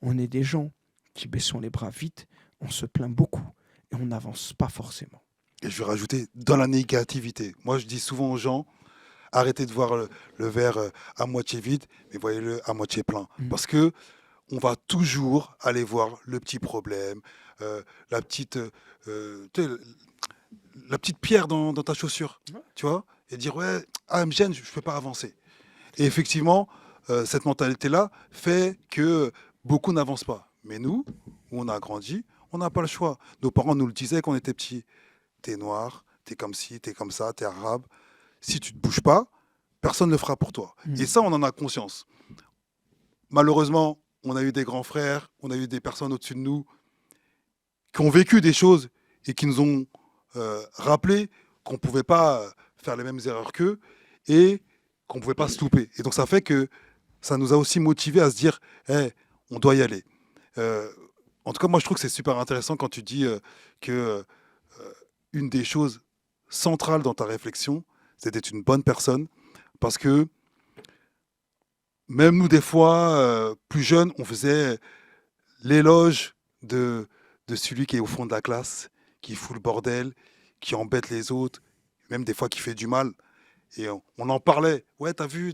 on est des gens qui baissons les bras vite, on se plaint beaucoup et on n'avance pas forcément. Et je vais rajouter dans la négativité. Moi, je dis souvent aux gens, arrêtez de voir le verre à moitié vide, mais voyez-le à moitié plein. Parce que on va toujours aller voir le petit problème, la petite pierre dans ta chaussure, tu vois, et dire ouais, elle me gêne, je ne peux pas avancer. Et effectivement, cette mentalité-là fait que beaucoup n'avancent pas. Mais nous, où on a grandi, on n'a pas le choix. Nos parents nous le disaient quand on était petits. T'es noir, t'es comme ci, t'es comme ça, t'es arabe. Si tu ne te bouges pas, personne ne le fera pour toi. Et ça, on en a conscience. Malheureusement, on a eu des grands frères, on a eu des personnes au-dessus de nous qui ont vécu des choses et qui nous ont rappelé qu'on ne pouvait pas faire les mêmes erreurs qu'eux et qu'on ne pouvait pas se louper. Et donc, ça fait que ça nous a aussi motivés à se dire hey, on doit y aller. En tout cas, moi, je trouve que c'est super intéressant quand tu dis que une des choses centrales dans ta réflexion, c'est d'être une bonne personne. Parce que même nous, des fois, plus jeunes, on faisait l'éloge de celui qui est au fond de la classe, qui fout le bordel, qui embête les autres, même des fois qui fait du mal. Et on en parlait. Ouais, t'as vu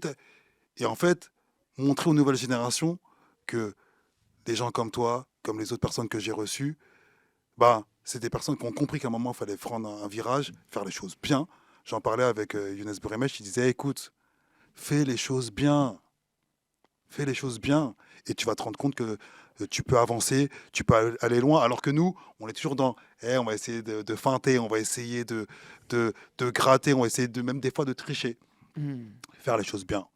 Et en fait, montrer aux nouvelles générations que des gens comme toi, comme les autres personnes que j'ai reçues, c'est des personnes qui ont compris qu'à un moment, il fallait prendre un virage, faire les choses bien. J'en parlais avec Younes Bourimesh, qui disait, écoute, fais les choses bien. Fais les choses bien. Et tu vas te rendre compte que tu peux avancer, tu peux aller loin. Alors que nous, on est toujours dans, on va essayer de feinter, on va essayer de gratter, on va essayer même des fois de tricher. Faire les choses bien.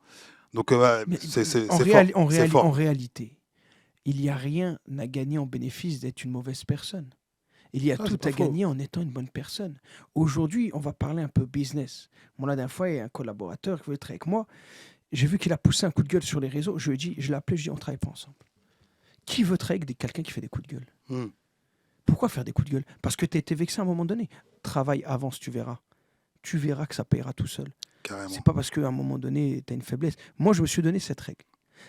Donc, c'est fort. En réalité, il n'y a rien à gagner en bénéfice d'être une mauvaise personne. Il y a tout à gagner en étant une bonne personne. Aujourd'hui, on va parler un peu business. Moi, la dernière fois, il y a un collaborateur qui voulait travailler avec moi. J'ai vu qu'il a poussé un coup de gueule sur les réseaux. Je l'ai appelé, je lui ai dit, on ne travaille pas ensemble. Qui veut travailler avec quelqu'un qui fait des coups de gueule Pourquoi faire des coups de gueule? Parce que tu as été vexé à un moment donné. Travaille, avance, tu verras. Tu verras que ça payera tout seul. Carrément. C'est pas parce qu'à un moment donné, tu as une faiblesse. Moi, je me suis donné cette règle.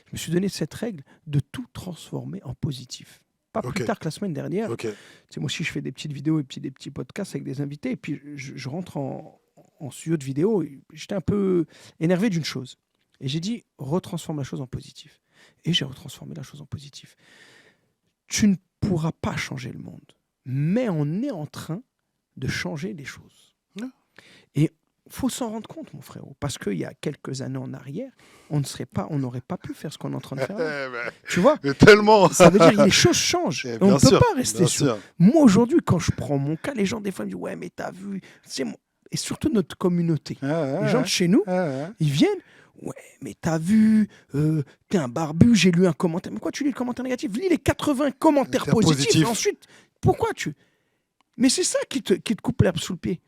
Je me suis donné cette règle de tout transformer en positif. Pas plus tard que la semaine dernière. Moi aussi, je fais des petites vidéos et puis des petits podcasts avec des invités. Et puis, je rentre en studio de vidéo. J'étais un peu énervé d'une chose. Et j'ai dit, retransforme la chose en positif. Et j'ai retransformé la chose en positif. Tu ne pourras pas changer le monde. Mais on est en train de changer les choses. Et il faut s'en rendre compte, mon frérot. Parce qu'il y a quelques années en arrière, on n'aurait pas pu faire ce qu'on est en train de faire. Tu vois, mais tellement. Ça veut dire que les choses changent. On ne peut pas rester sûr. Moi, aujourd'hui, quand je prends mon cas, les gens, des fois, me disent « Ouais, mais t'as vu... » Et surtout notre communauté. Les gens de chez nous, ils viennent... Ouais, mais t'as vu, t'es un barbu, j'ai lu un commentaire. Mais quoi, tu lis le commentaire négatif? Lis les 80 commentaires positifs. Et ensuite, pourquoi tu... Mais c'est ça qui te coupe l'herbe sous le pied.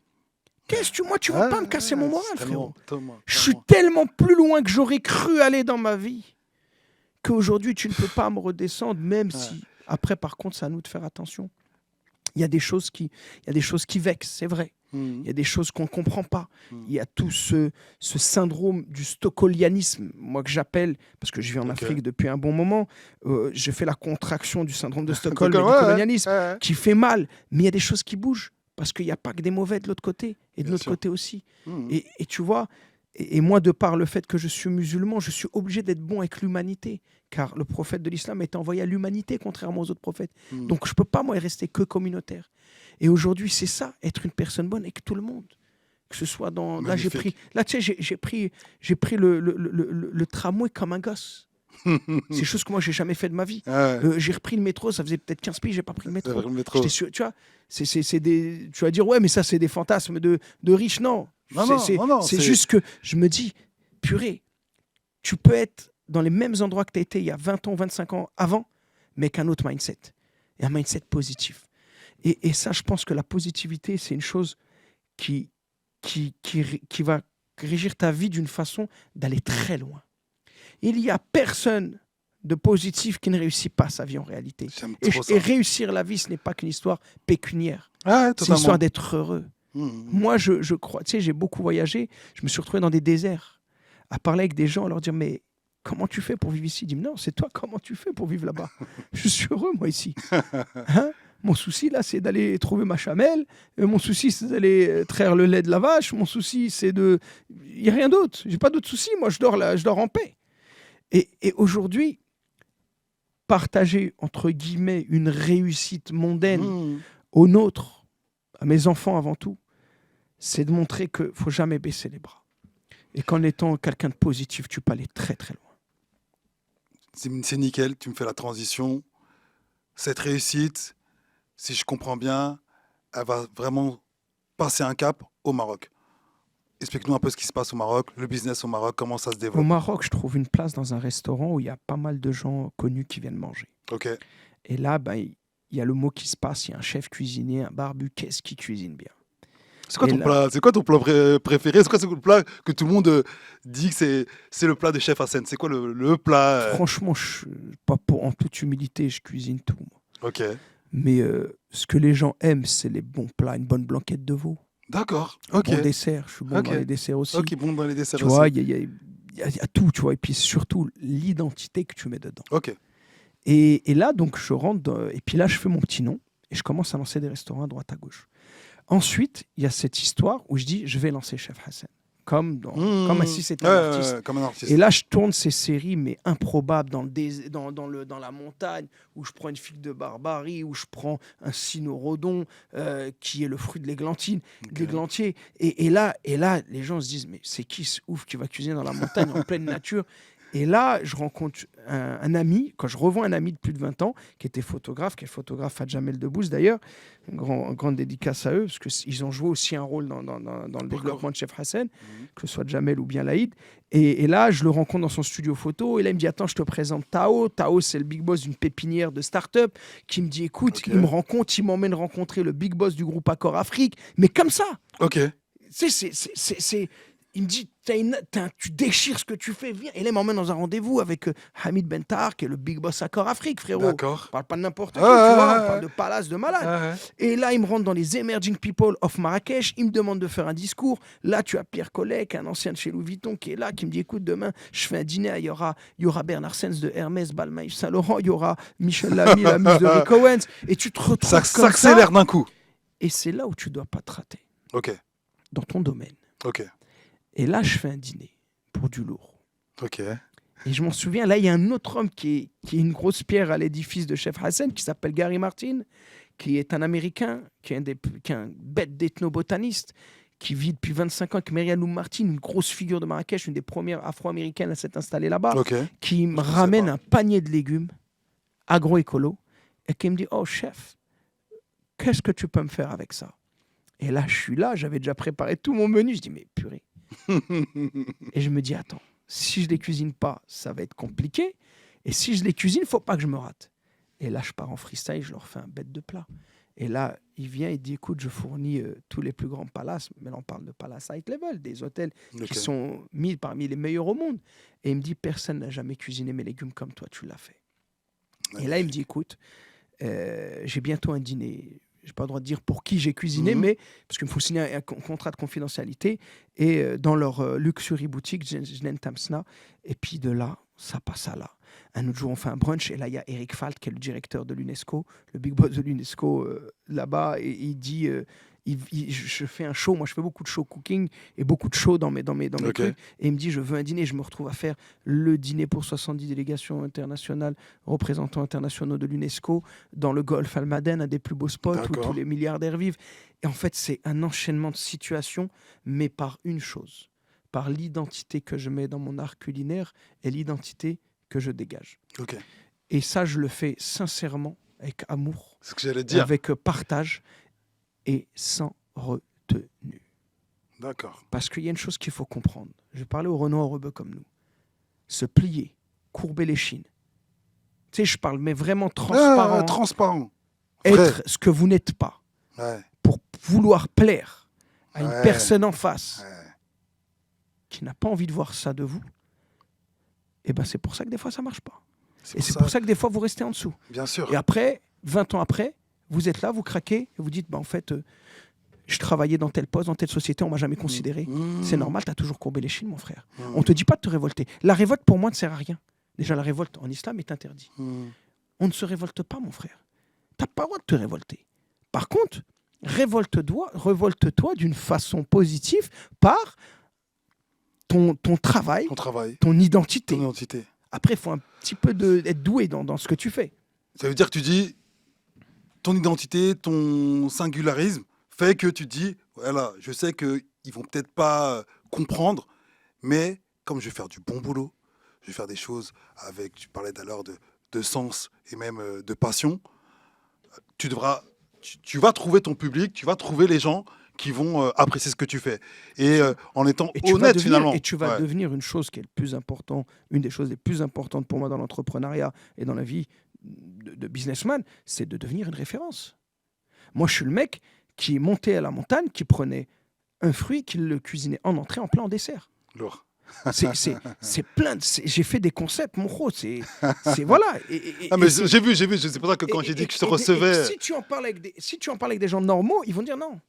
Qu'est-ce que moi, tu vas pas me casser mon moral, c'est frérot. tellement, Je suis tellement plus loin que j'aurais cru aller dans ma vie qu'aujourd'hui, tu ne peux pas me redescendre, même si... Après, par contre, c'est à nous de faire attention. Il y a des choses qui vexent, c'est vrai. Il y a des choses qu'on ne comprend pas. Il y a tout ce syndrome du stockholmianisme, moi que j'appelle, parce que je vis en Afrique depuis un bon moment, j'ai fait la contraction du syndrome de Stockholm et du colonialisme, qui fait mal. Mais il y a des choses qui bougent, parce qu'il n'y a pas que des mauvais de l'autre côté, et de notre côté aussi. Et tu vois, et moi, de par le fait que je suis musulman, je suis obligé d'être bon avec l'humanité, car le prophète de l'islam a été envoyé à l'humanité, contrairement aux autres prophètes. Donc je ne peux pas, moi, rester que communautaire. Et aujourd'hui, c'est ça, être une personne bonne avec tout le monde. Que ce soit dans... Là, j'ai pris le tramway comme un gosse. C'est des choses que moi, je n'ai jamais fait de ma vie. J'ai repris le métro, ça faisait peut-être 15 piges, je n'ai pas pris le métro. Tu vois, tu vas dire, ouais, mais ça, c'est des fantasmes de riches. Non, c'est juste que je me dis, purée, tu peux être dans les mêmes endroits que tu as été il y a 20 ans, 25 ans avant, mais avec un autre mindset. Et un mindset positif. Et ça, je pense que la positivité, c'est une chose qui va régir ta vie d'une façon d'aller très loin. Il n'y a personne de positif qui ne réussit pas sa vie en réalité. Et réussir la vie, ce n'est pas qu'une histoire pécuniaire. C'est une histoire d'être heureux. Moi, je crois, tu sais, j'ai beaucoup voyagé. Je me suis retrouvé dans des déserts à parler avec des gens, à leur dire, mais comment tu fais pour vivre ici? Ils disent, non, c'est toi, comment tu fais pour vivre là-bas? Je suis heureux, moi, ici. Hein? Mon souci, là, c'est d'aller trouver ma chamelle. Mon souci, c'est d'aller traire le lait de la vache. Mon souci, c'est de... Il n'y a rien d'autre. Je n'ai pas d'autre souci. Moi, je dors en paix. Et aujourd'hui, partager, entre guillemets, une réussite mondaine aux nôtres, à mes enfants avant tout, c'est de montrer qu'il ne faut jamais baisser les bras. Et qu'en étant quelqu'un de positif, tu peux aller très, très loin. C'est nickel, tu me fais la transition. Cette réussite, si je comprends bien, elle va vraiment passer un cap au Maroc. Explique-nous un peu ce qui se passe au Maroc, le business au Maroc, comment ça se Au développe. Maroc, je trouve une place dans un restaurant où il y a pas mal de gens connus qui viennent manger. Ok. Et là, il y a le mot qui se passe, il y a un chef cuisinier, un barbu, qu'est-ce qui cuisine bien? C'est quoi ton plat? C'est quoi ton plat préféré? C'est quoi le plat que tout le monde dit que c'est le plat de Chef Hassan? C'est quoi le plat Franchement, en toute humilité, je cuisine tout. Moi. Ok. Mais ce que les gens aiment, c'est les bons plats, une bonne blanquette de veau. D'accord. Un Ok. bon dessert, je suis bon dans les desserts aussi. Ok, bon dans les desserts tu aussi. vois, il y a tout, tu vois. Et puis surtout, l'identité que tu mets dedans. Ok. Et là, donc, je rentre, et puis là, je fais mon petit nom, et je commence à lancer des restaurants à droite à gauche. Ensuite, il y a cette histoire où je dis, je vais lancer Chef Hassan. Comme si c'était un artiste. Comme un artiste. Et là, je tourne ces séries, mais improbables, dans la montagne, où je prends une figue de Barbarie, où je prends un cynorhodon, qui est le fruit de l'églantier. Et là, les gens se disent, mais c'est qui ce ouf qui va cuisiner dans la montagne, en pleine nature? Et là, je rencontre un ami, quand je revois un ami de plus de 20 ans, qui était photographe, qui est photographe à Jamel Debbouze d'ailleurs, une grande dédicace à eux, parce qu'ils ont joué aussi un rôle dans le développement de Chef Hassan, que ce soit Jamel ou bien Laïd. Et là, je le rencontre dans son studio photo, et là, il me dit, attends, je te présente Tao. Tao, c'est le big boss d'une pépinière de start-up, qui me dit, écoute, il me rencontre, il m'emmène rencontrer le big boss du groupe Accor Afrique, mais comme ça. Ok. Il me dit, tu déchires ce que tu fais, viens. Et là, il m'emmène dans un rendez-vous avec Hamid Bentar, qui est le big boss Accor Afrique, frérot. D'accord. On parle pas de n'importe qui, tu vois, on parle de palace de malade. Et là, il me rentre dans les Emerging People of Marrakech, il me demande de faire un discours. Là, tu as Pierre Colec, un ancien de chez Louis Vuitton, qui est là, qui me dit, écoute, demain, je fais un dîner, il y aura Bernard Sens de Hermès, Balmain, Yves Saint-Laurent, il y aura Michel Lamy, la muse de Rick Owens, et tu te retrouves ça s'accélère d'un coup. Et c'est là où tu dois pas te rater. Ok. Dans ton domaine. Ok. Et là, je fais un dîner pour du lourd. Ok. Et je m'en souviens, là, il y a un autre homme qui est une grosse pierre à l'édifice de Chef Hassan, qui s'appelle Gary Martin, qui est un Américain, qui est un bête d'ethnobotaniste, qui vit depuis 25 ans avec Myriam Martin, une grosse figure de Marrakech, une des premières afro-américaines à s'être installée là-bas, qui me ramène un panier de légumes agroécolo et qui me dit « Oh, chef, qu'est-ce que tu peux me faire avec ça ?» Et là, je suis là, j'avais déjà préparé tout mon menu. Je dis « Mais purée !» Et je me dis, attends, si je les cuisine pas, ça va être compliqué. Et si je les cuisine, il faut pas que je me rate. Et là, je pars en freestyle, je leur fais un bête de plat. Et là, il vient et dit, écoute, je fournis tous les plus grands palaces, mais là, on parle de palaces high level, des hôtels qui sont mis parmi les meilleurs au monde. Et il me dit, personne n'a jamais cuisiné mes légumes comme toi, tu l'as fait. Et là, il me dit, écoute, j'ai bientôt un dîner. Je n'ai pas le droit de dire pour qui j'ai cuisiné, mais parce qu'il me faut signer un contrat de confidentialité. Et dans leur luxury boutique, Jnen Tamsna. Et puis de là, ça passe à là. Un autre jour, on fait un brunch. Et là, il y a Eric Falt, qui est le directeur de l'UNESCO, le big boss de l'UNESCO là-bas. Et il dit, je fais un show. Moi, je fais beaucoup de show cooking et beaucoup de shows dans mes trucs. Et il me dit, je veux un dîner. Je me retrouve à faire le dîner pour 70 délégations internationales, représentants internationaux de l'UNESCO, dans le Golfe Almaden, un des plus beaux spots où tous les milliardaires vivent. Et en fait, c'est un enchaînement de situations, mais par une chose, par l'identité que je mets dans mon art culinaire et l'identité que je dégage. Et ça, je le fais sincèrement, avec amour, c'est ce que j'allais dire. Avec partage et sans retenue. D'accord. Parce qu'il y a une chose qu'il faut comprendre. Je parlais aux Renois rebeux comme nous. Se plier, courber les chines. Tu sais, je parle, mais vraiment transparent. Transparent. Être ce que vous n'êtes pas. Pour vouloir plaire à une personne en face qui n'a pas envie de voir ça de vous. Et ben c'est pour ça que des fois, ça ne marche pas. Et c'est pour ça que des fois, vous restez en dessous. Bien sûr. Et après, 20 ans après, vous êtes là, vous craquez, et vous dites, en fait, je travaillais dans tel poste, dans telle société, on ne m'a jamais considéré. C'est normal, tu as toujours courbé les chines, mon frère. On ne te dit pas de te révolter. La révolte, pour moi, ne sert à rien. Déjà, la révolte en islam est interdite. On ne se révolte pas, mon frère. Tu n'as pas le droit de te révolter. Par contre, révolte-toi d'une façon positive par ton travail, ton identité. Après, il faut un petit peu être doué dans ce que tu fais. Ça veut dire que tu dis, ton identité, ton singularisme fait que tu dis, voilà, je sais qu'ils ne vont peut-être pas comprendre, mais comme je vais faire du bon boulot, je vais faire des choses avec, tu parlais tout à l'heure de sens et même de passion, tu vas trouver ton public, tu vas trouver les gens qui vont apprécier ce que tu fais. Et en étant honnête, finalement. Et tu vas devenir une chose qui est le plus important, une des choses les plus importantes pour moi dans l'entrepreneuriat et dans la vie de businessman, c'est de devenir une référence. Moi, je suis le mec qui est monté à la montagne, qui prenait un fruit, qui le cuisinait en entrée, en plat, en dessert. Lourd. C'est plein de... J'ai fait des concepts, mon gros. C'est voilà. J'ai vu. C'est pour ça que quand j'ai dit que je te recevais... Si tu en parles avec des gens normaux, ils vont dire non.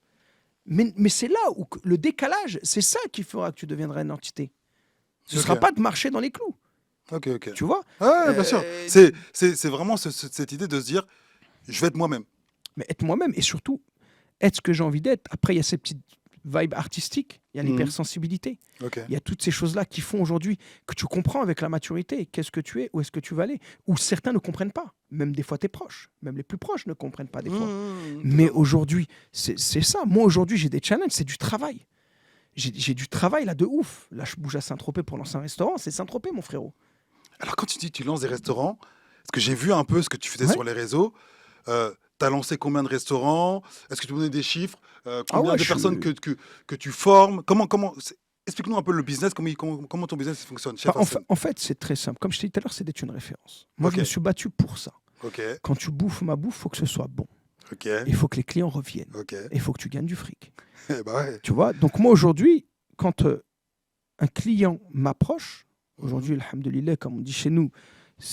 Mais c'est là où le décalage, c'est ça qui fera que tu deviendras une entité. Ce ne sera pas de marcher dans les clous. Tu vois? Bien sûr. C'est vraiment cette idée de se dire, je vais être moi-même. Mais être moi-même et surtout, être ce que j'ai envie d'être. Après, il y a ces petites vibes artistiques, il y a l'hypersensibilité. Il y a toutes ces choses-là qui font aujourd'hui que tu comprends avec la maturité. Qu'est-ce que tu es? Où est-ce que tu vas aller? Ou certains ne comprennent pas. Même des fois, tes proches. Même les plus proches ne comprennent pas des fois. Mais aujourd'hui, c'est ça. Moi, aujourd'hui, j'ai des challenges. C'est du travail. J'ai du travail là de ouf. Là, je bouge à Saint-Tropez pour lancer un restaurant. C'est Saint-Tropez, mon frérot. Alors, quand tu dis que tu lances des restaurants, parce que j'ai vu un peu ce que tu faisais sur les réseaux, tu as lancé combien de restaurants? Est-ce que tu peux donner des chiffres? Combien de personnes que tu formes? Explique-nous un peu le business, comment ton business fonctionne. En fait, c'est très simple. Comme je t'ai dit tout à l'heure, c'est d'être une référence. Moi, je me suis battu pour ça. Quand tu bouffes ma bouffe, il faut que ce soit bon. Il faut que les clients reviennent. Il faut que tu gagnes du fric. Tu vois? Donc moi, aujourd'hui, quand un client m'approche, aujourd'hui, alhamdoulilah, comme on dit chez nous,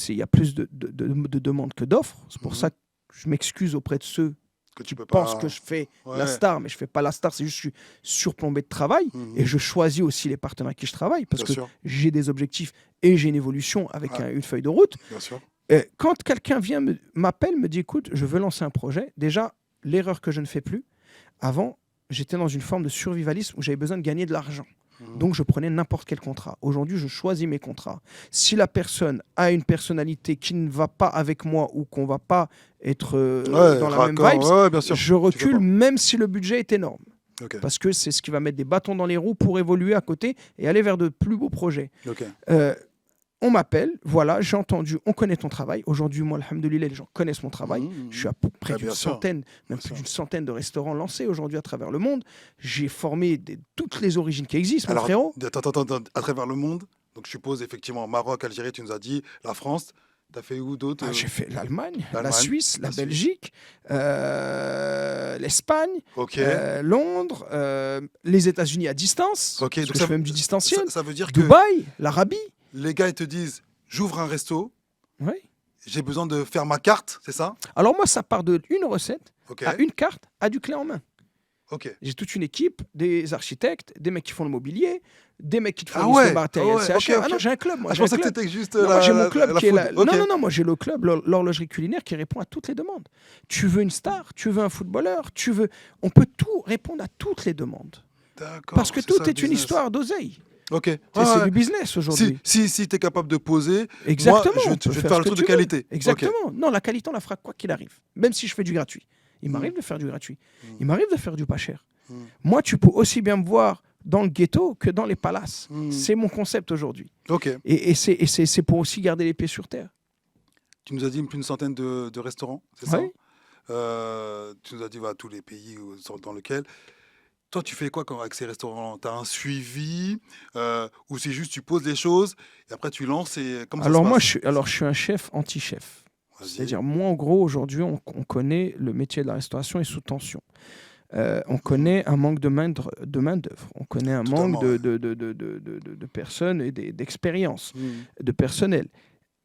il y a plus de demandes que d'offres. C'est pour ça que je m'excuse auprès de ceux qui pensent que je fais la star, mais je ne fais pas la star, c'est juste que je suis surplombé de travail. Et je choisis aussi les partenaires avec qui je travaille parce que j'ai des objectifs et j'ai une évolution avec une feuille de route. Quand quelqu'un m'appelle, me dit, écoute, je veux lancer un projet, déjà, l'erreur que je ne fais plus, avant, j'étais dans une forme de survivalisme où j'avais besoin de gagner de l'argent. Donc, je prenais n'importe quel contrat. Aujourd'hui, je choisis mes contrats. Si la personne a une personnalité qui ne va pas avec moi ou qu'on ne va pas être dans la même vibe, je recule même si le budget est énorme. Parce que c'est ce qui va mettre des bâtons dans les roues pour évoluer à côté et aller vers de plus beaux projets. On m'appelle, voilà, j'ai entendu, on connaît ton travail. Aujourd'hui, moi, alhamdoulilah, les gens connaissent mon travail. Je suis à près d'une centaine, même plus d'une centaine de restaurants lancés aujourd'hui à travers le monde. J'ai formé toutes les origines qui existent, mon frérot. Attends, à travers le monde, donc je suppose effectivement Maroc, Algérie, tu nous as dit, la France, T'as fait où d'autres J'ai fait l'Allemagne, la L'Allemagne, Suisse, la la Suisse. Belgique, l'Espagne, Ok. Londres, les États-Unis à distance. Ok, Parce donc que je fais même du distanciel. ça veut dire que Dubaï, l'Arabie. les gars, ils te disent, j'ouvre un resto, Oui. j'ai besoin de faire ma carte, c'est ça? Alors moi, ça part de une recette Ok. à une carte à du clé en main. Ok. J'ai toute une équipe, des architectes, des mecs qui font le mobilier, des mecs qui te Ah fournissent ouais, le matériel ah ouais, CHR. ok, Ah ok. non, j'ai un club. Moi, Ah, je j'ai un pensais que club. c'était juste Non, moi, j'ai mon club la qui est food. là. Ok. Non, moi j'ai le club, l'horlogerie culinaire qui répond à toutes les demandes. Tu veux une star, tu veux un footballeur, tu veux. On peut tout répondre à toutes les demandes. D'accord. Parce que c'est tout ça, le est une business. histoire d'oseille. Ok. C'est Ouais, du business aujourd'hui. Si tu es capable de poser, Exactement. moi, je on vais peut te faire le ce truc que de tu veux. qualité. Exactement. Ok. Non, la qualité, on la fera quoi qu'il arrive. Même si je fais du gratuit. Il m'arrive de faire du gratuit. Il m'arrive de faire du pas cher. Moi, tu peux aussi bien me voir dans le ghetto que dans les palaces. C'est mon concept aujourd'hui. Ok. Et c'est pour aussi garder les pieds sur terre. Tu nous as dit plus d'une centaine de restaurants, c'est ça? Oui. Tu nous as dit tous les pays dans lesquels. Toi, tu fais quoi avec ces restaurants? Tu as un suivi ou c'est juste tu poses les choses et après tu lances et comment ça Alors se moi, passe? je suis un chef anti-chef. Vas-y. C'est-à-dire, moi, en gros, aujourd'hui, on connaît le métier de la restauration est sous tension. On connaît un manque de main-d'œuvre. On connaît un manque Totalement, de personnes et d'expérience, Mhm. de personnel.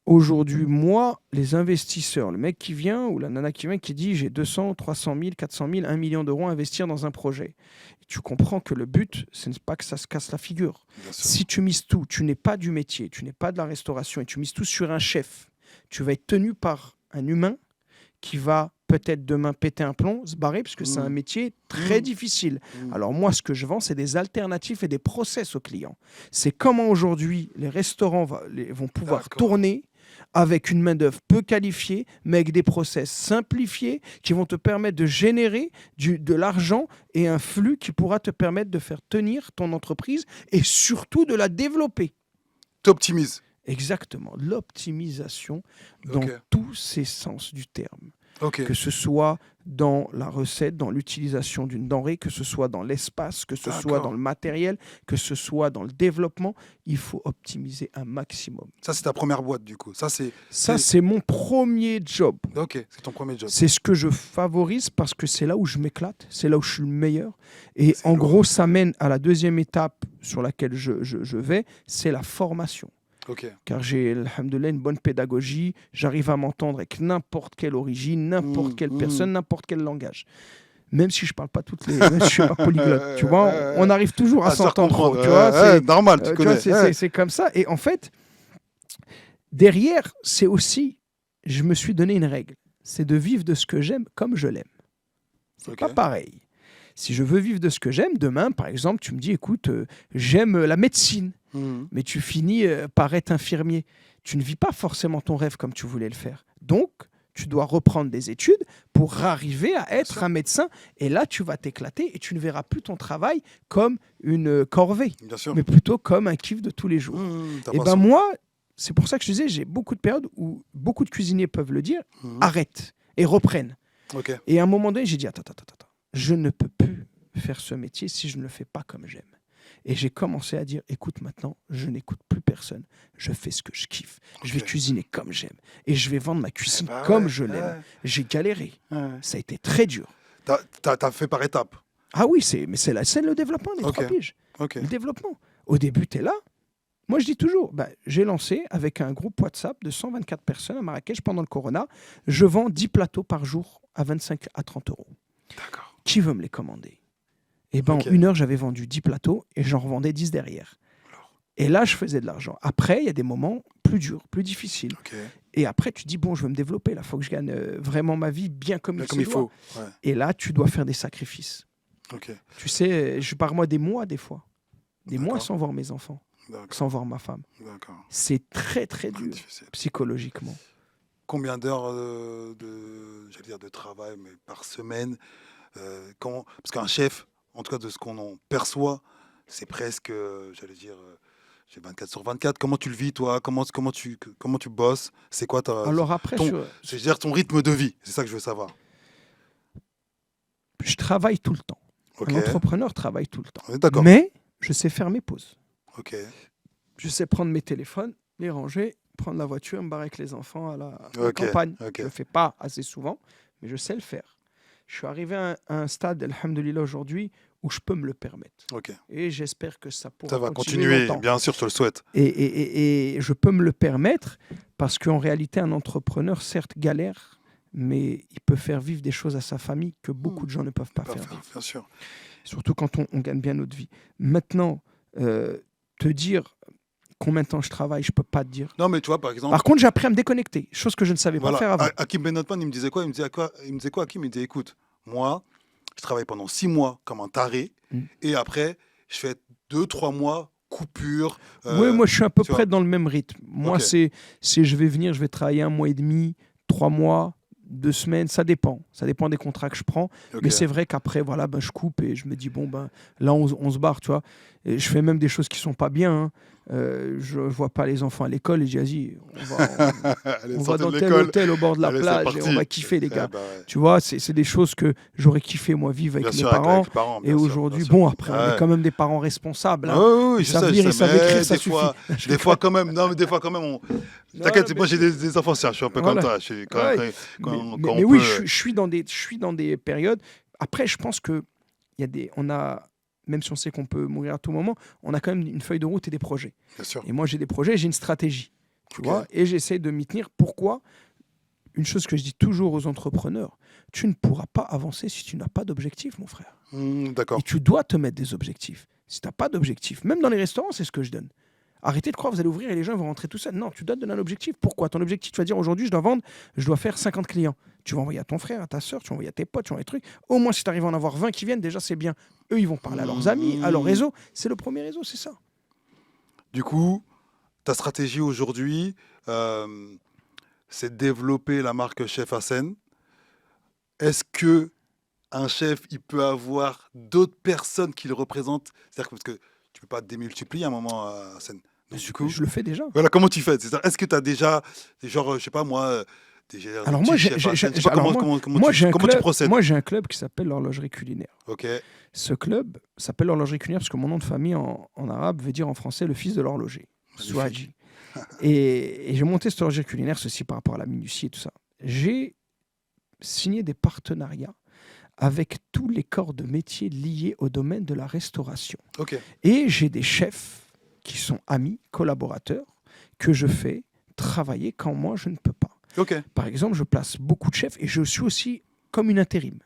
Aujourd'hui, moi, les investisseurs, le mec qui vient ou la nana qui vient qui dit j'ai 200, 300 000, 400 000, 1 million d'euros à investir dans un projet. Tu comprends que le but, ce n'est pas que ça se casse la figure. Bien sûr. Si tu mises tout, tu n'es pas du métier, tu n'es pas de la restauration et tu mises tout sur un chef, tu vas être tenu par un humain qui va peut-être demain péter un plomb, se barrer, parce que c'est un métier très difficile. Alors moi, ce que je vends, c'est des alternatives et des process aux clients. C'est comment aujourd'hui les restaurants vont pouvoir D'accord. tourner avec une main-d'œuvre peu qualifiée, mais avec des process simplifiés qui vont te permettre de générer de l'argent et un flux qui pourra te permettre de faire tenir ton entreprise et surtout de la développer. T'optimises. Exactement, l'optimisation dans Ok. tous ses sens du terme. Ok. Que ce soit dans la recette, dans l'utilisation d'une denrée, que ce soit dans l'espace, que ce soit D'accord. dans le matériel, que ce soit dans le développement, il faut optimiser un maximum. Ça, c'est ta première boîte du coup. Ça, C'est mon premier job. Ok, c'est ton premier job. C'est ce que je favorise parce que c'est là où je m'éclate, c'est là où je suis le meilleur. Et C'est en lourd. gros, ça mène à la deuxième étape sur laquelle je vais, c'est la formation. Ok. Car j'ai, alhamdoulilah, une bonne pédagogie. J'arrive à m'entendre avec n'importe quelle origine, n'importe quelle personne, n'importe quel langage. Même si je ne parle pas toutes les... Même si je ne suis pas polyglotte, tu vois, on arrive toujours à se faire s'entendre. comprendre. Tu vois, Ouais, c'est normal, tu tu connais. vois, c'est comme ça. Et en fait, derrière, c'est aussi... Je me suis donné une règle. C'est de vivre de ce que j'aime comme je l'aime. C'est Ok. pas pareil. Si je veux vivre de ce que j'aime, demain, par exemple, tu me dis, écoute, j'aime la médecine. Mais tu finis par être infirmier. Tu ne vis pas forcément ton rêve comme tu voulais le faire. Donc, tu dois reprendre des études pour arriver à être un médecin. Et là, tu vas t'éclater et tu ne verras plus ton travail comme une corvée, Bien sûr. mais plutôt comme un kiff de tous les jours. T'as Et pas ben son- moi, c'est pour ça que je disais, j'ai beaucoup de périodes où beaucoup de cuisiniers peuvent le dire, arrêtent et reprennent. Ok. Et à un moment donné, j'ai dit, attends, je ne peux plus faire ce métier si je ne le fais pas comme j'aime. Et j'ai commencé à dire, écoute, maintenant, je n'écoute plus personne. Je fais ce que je kiffe. Je vais Ok. cuisiner comme j'aime. Et je vais vendre ma cuisine bah comme ouais, je l'aime. ouais. J'ai galéré. Ouais. Ça a été très dur. T'as fait par étapes. Ah oui, mais c'est le développement des Ok. 3 piges. Ok. Le développement. Au début, tu es là. Moi, je dis toujours, j'ai lancé avec un groupe WhatsApp de 124 personnes à Marrakech pendant le Corona. Je vends 10 plateaux par jour à 25 à 30 euros. D'accord. Qui veut me les commander? Et ben, Ok. en 1 heure, j'avais vendu 10 plateaux et j'en revendais 10 derrière. Et là, je faisais de l'argent. Après, il y a des moments plus durs, plus difficiles. Ok. Et après, tu te dis, bon, je veux me développer. Là, il faut que je gagne vraiment ma vie bien comme Bien il comme se il doit. faut. Ouais. Et là, tu dois faire des sacrifices. Ok. Tu sais, je pars moi des mois, des fois. Des mois D'accord. sans voir mes enfants, D'accord. sans voir ma femme. D'accord. C'est très, très Très dur, difficile. psychologiquement. Combien d'heures j'allais dire de travail, mais par semaine parce qu'un chef, en tout cas de ce qu'on en perçoit, c'est presque, j'allais dire, j'ai 24 sur 24. Comment tu le vis, toi? Comment tu bosses? C'est quoi Alors après, c'est-à-dire ton rythme de vie? C'est ça que je veux savoir. je travaille tout le temps. Ok. L'entrepreneur travaille tout le temps. On est d'accord. Mais je sais faire mes pauses. Ok. Je sais prendre mes téléphones, les ranger, prendre la voiture, me barrer avec les enfants à la Ok, campagne. ok. Je ne le fais pas assez souvent, mais je sais le faire. Je suis arrivé à un stade, alhamdoulilah, aujourd'hui, où je peux me le permettre. Ok. Et j'espère que ça pourra Ça va continuer continuer, longtemps. bien sûr, je te le souhaite. Et je peux me le permettre parce qu'en réalité, un entrepreneur, certes, galère, mais il peut faire vivre des choses à sa famille que beaucoup de gens ne peuvent pas faire vivre. Bien sûr. Surtout quand on gagne bien notre vie. Maintenant, te dire combien de temps je travaille, je ne peux pas te dire. Non, mais tu vois, par exemple, Par contre, j'ai appris à me déconnecter, chose que je ne savais pas voilà, faire avant. Hakim Ben Othman, il me disait quoi? Il me disait quoi, Hakim? Il me disait, écoute, moi, je travaille pendant 6 mois comme un taré, et après, je fais 2-3 mois coupure. Oui, moi, je suis à peu tu près vois. dans le même rythme. Moi, Ok. c'est je vais venir, je vais travailler 1 mois et demi, 3 mois, 2 semaines, ça dépend. Ça dépend des contrats que je prends. Ok. Mais c'est vrai qu'après, voilà, ben, je coupe et je me dis, bon, ben, là, on se barre, tu vois. Et je fais même des choses qui sont pas bien. Hein. Je vois pas les enfants à l'école et je dis, vas-y, Allez, on va sortez dans de tel l'école. hôtel au bord de la Allez, c'est plage et parti. on va kiffer, les gars. Eh ben, ouais. Tu vois, c'est des choses que j'aurais kiffé, moi, vivre avec Bien mes sûr, parents. avec les parents. Et aujourd'hui, bon, après, on est quand même des parents responsables. Hein. Oui, Ils je savent sais, lire, je ils sais, savent mais écrire, ça des suffit. fois, des fois quand même, non, mais des fois quand même, t'inquiète, non, moi mais- j'ai des enfants, je suis un peu Voilà. comme toi. Je suis Ouais. quand Mais on oui, peut- je suis dans des périodes. Après, je pense que on a, même si on sait qu'on peut mourir à tout moment, on a quand même une feuille de route et des projets. Bien sûr. Et moi, j'ai des projets, j'ai une stratégie, tu Ok. vois, et j'essaie de m'y tenir. Pourquoi? Une chose que je dis toujours aux entrepreneurs, tu ne pourras pas avancer si tu n'as pas d'objectif, mon frère. D'accord. Et tu dois te mettre des objectifs. Si tu n'as pas d'objectif, même dans les restaurants, c'est ce que je donne. Arrêtez de croire que vous allez ouvrir et les gens vont rentrer tout seuls. Non, tu dois te donner un objectif. Pourquoi? Ton objectif, tu vas dire aujourd'hui, je dois vendre, je dois faire 50 clients. Tu vas envoyer à ton frère, à ta soeur, tu vas envoyer à tes potes, tu vas envoyer des trucs. Au moins, si tu arrives à en avoir 20 qui viennent, déjà, c'est bien. Eux, ils vont parler à leurs amis, à leur réseau. C'est le premier réseau, c'est ça. Du coup, ta stratégie aujourd'hui, c'est de développer la marque Chef Hassen. Est-ce que un chef, il peut avoir d'autres personnes qui le représentent? C'est-à-dire que parce que tu peux pas te démultiplier à un moment, Hassen. Donc du coup, Je le fais déjà. voilà, comment tu fais? C'est-à-dire, est-ce que tu as déjà, genre, je sais pas moi, déjà Alors des moi, petits chefs Hassen? Je sais pas comment tu procèdes? moi, j'ai un club qui s'appelle l'horlogerie culinaire. Ok, Ce club s'appelle l'horlogerie culinaire parce que mon nom de famille en arabe veut dire en français le fils de l'horloger. Magnifique. Souadji. Et j'ai monté cette horlogerie culinaire, ceci par rapport à la minutie et tout ça. J'ai signé des partenariats avec tous les corps de métier liés au domaine de la restauration. ok, Et j'ai des chefs qui sont amis, collaborateurs, que je fais travailler quand moi je ne peux pas. ok. Par exemple, je place beaucoup de chefs et je suis aussi comme une intérim.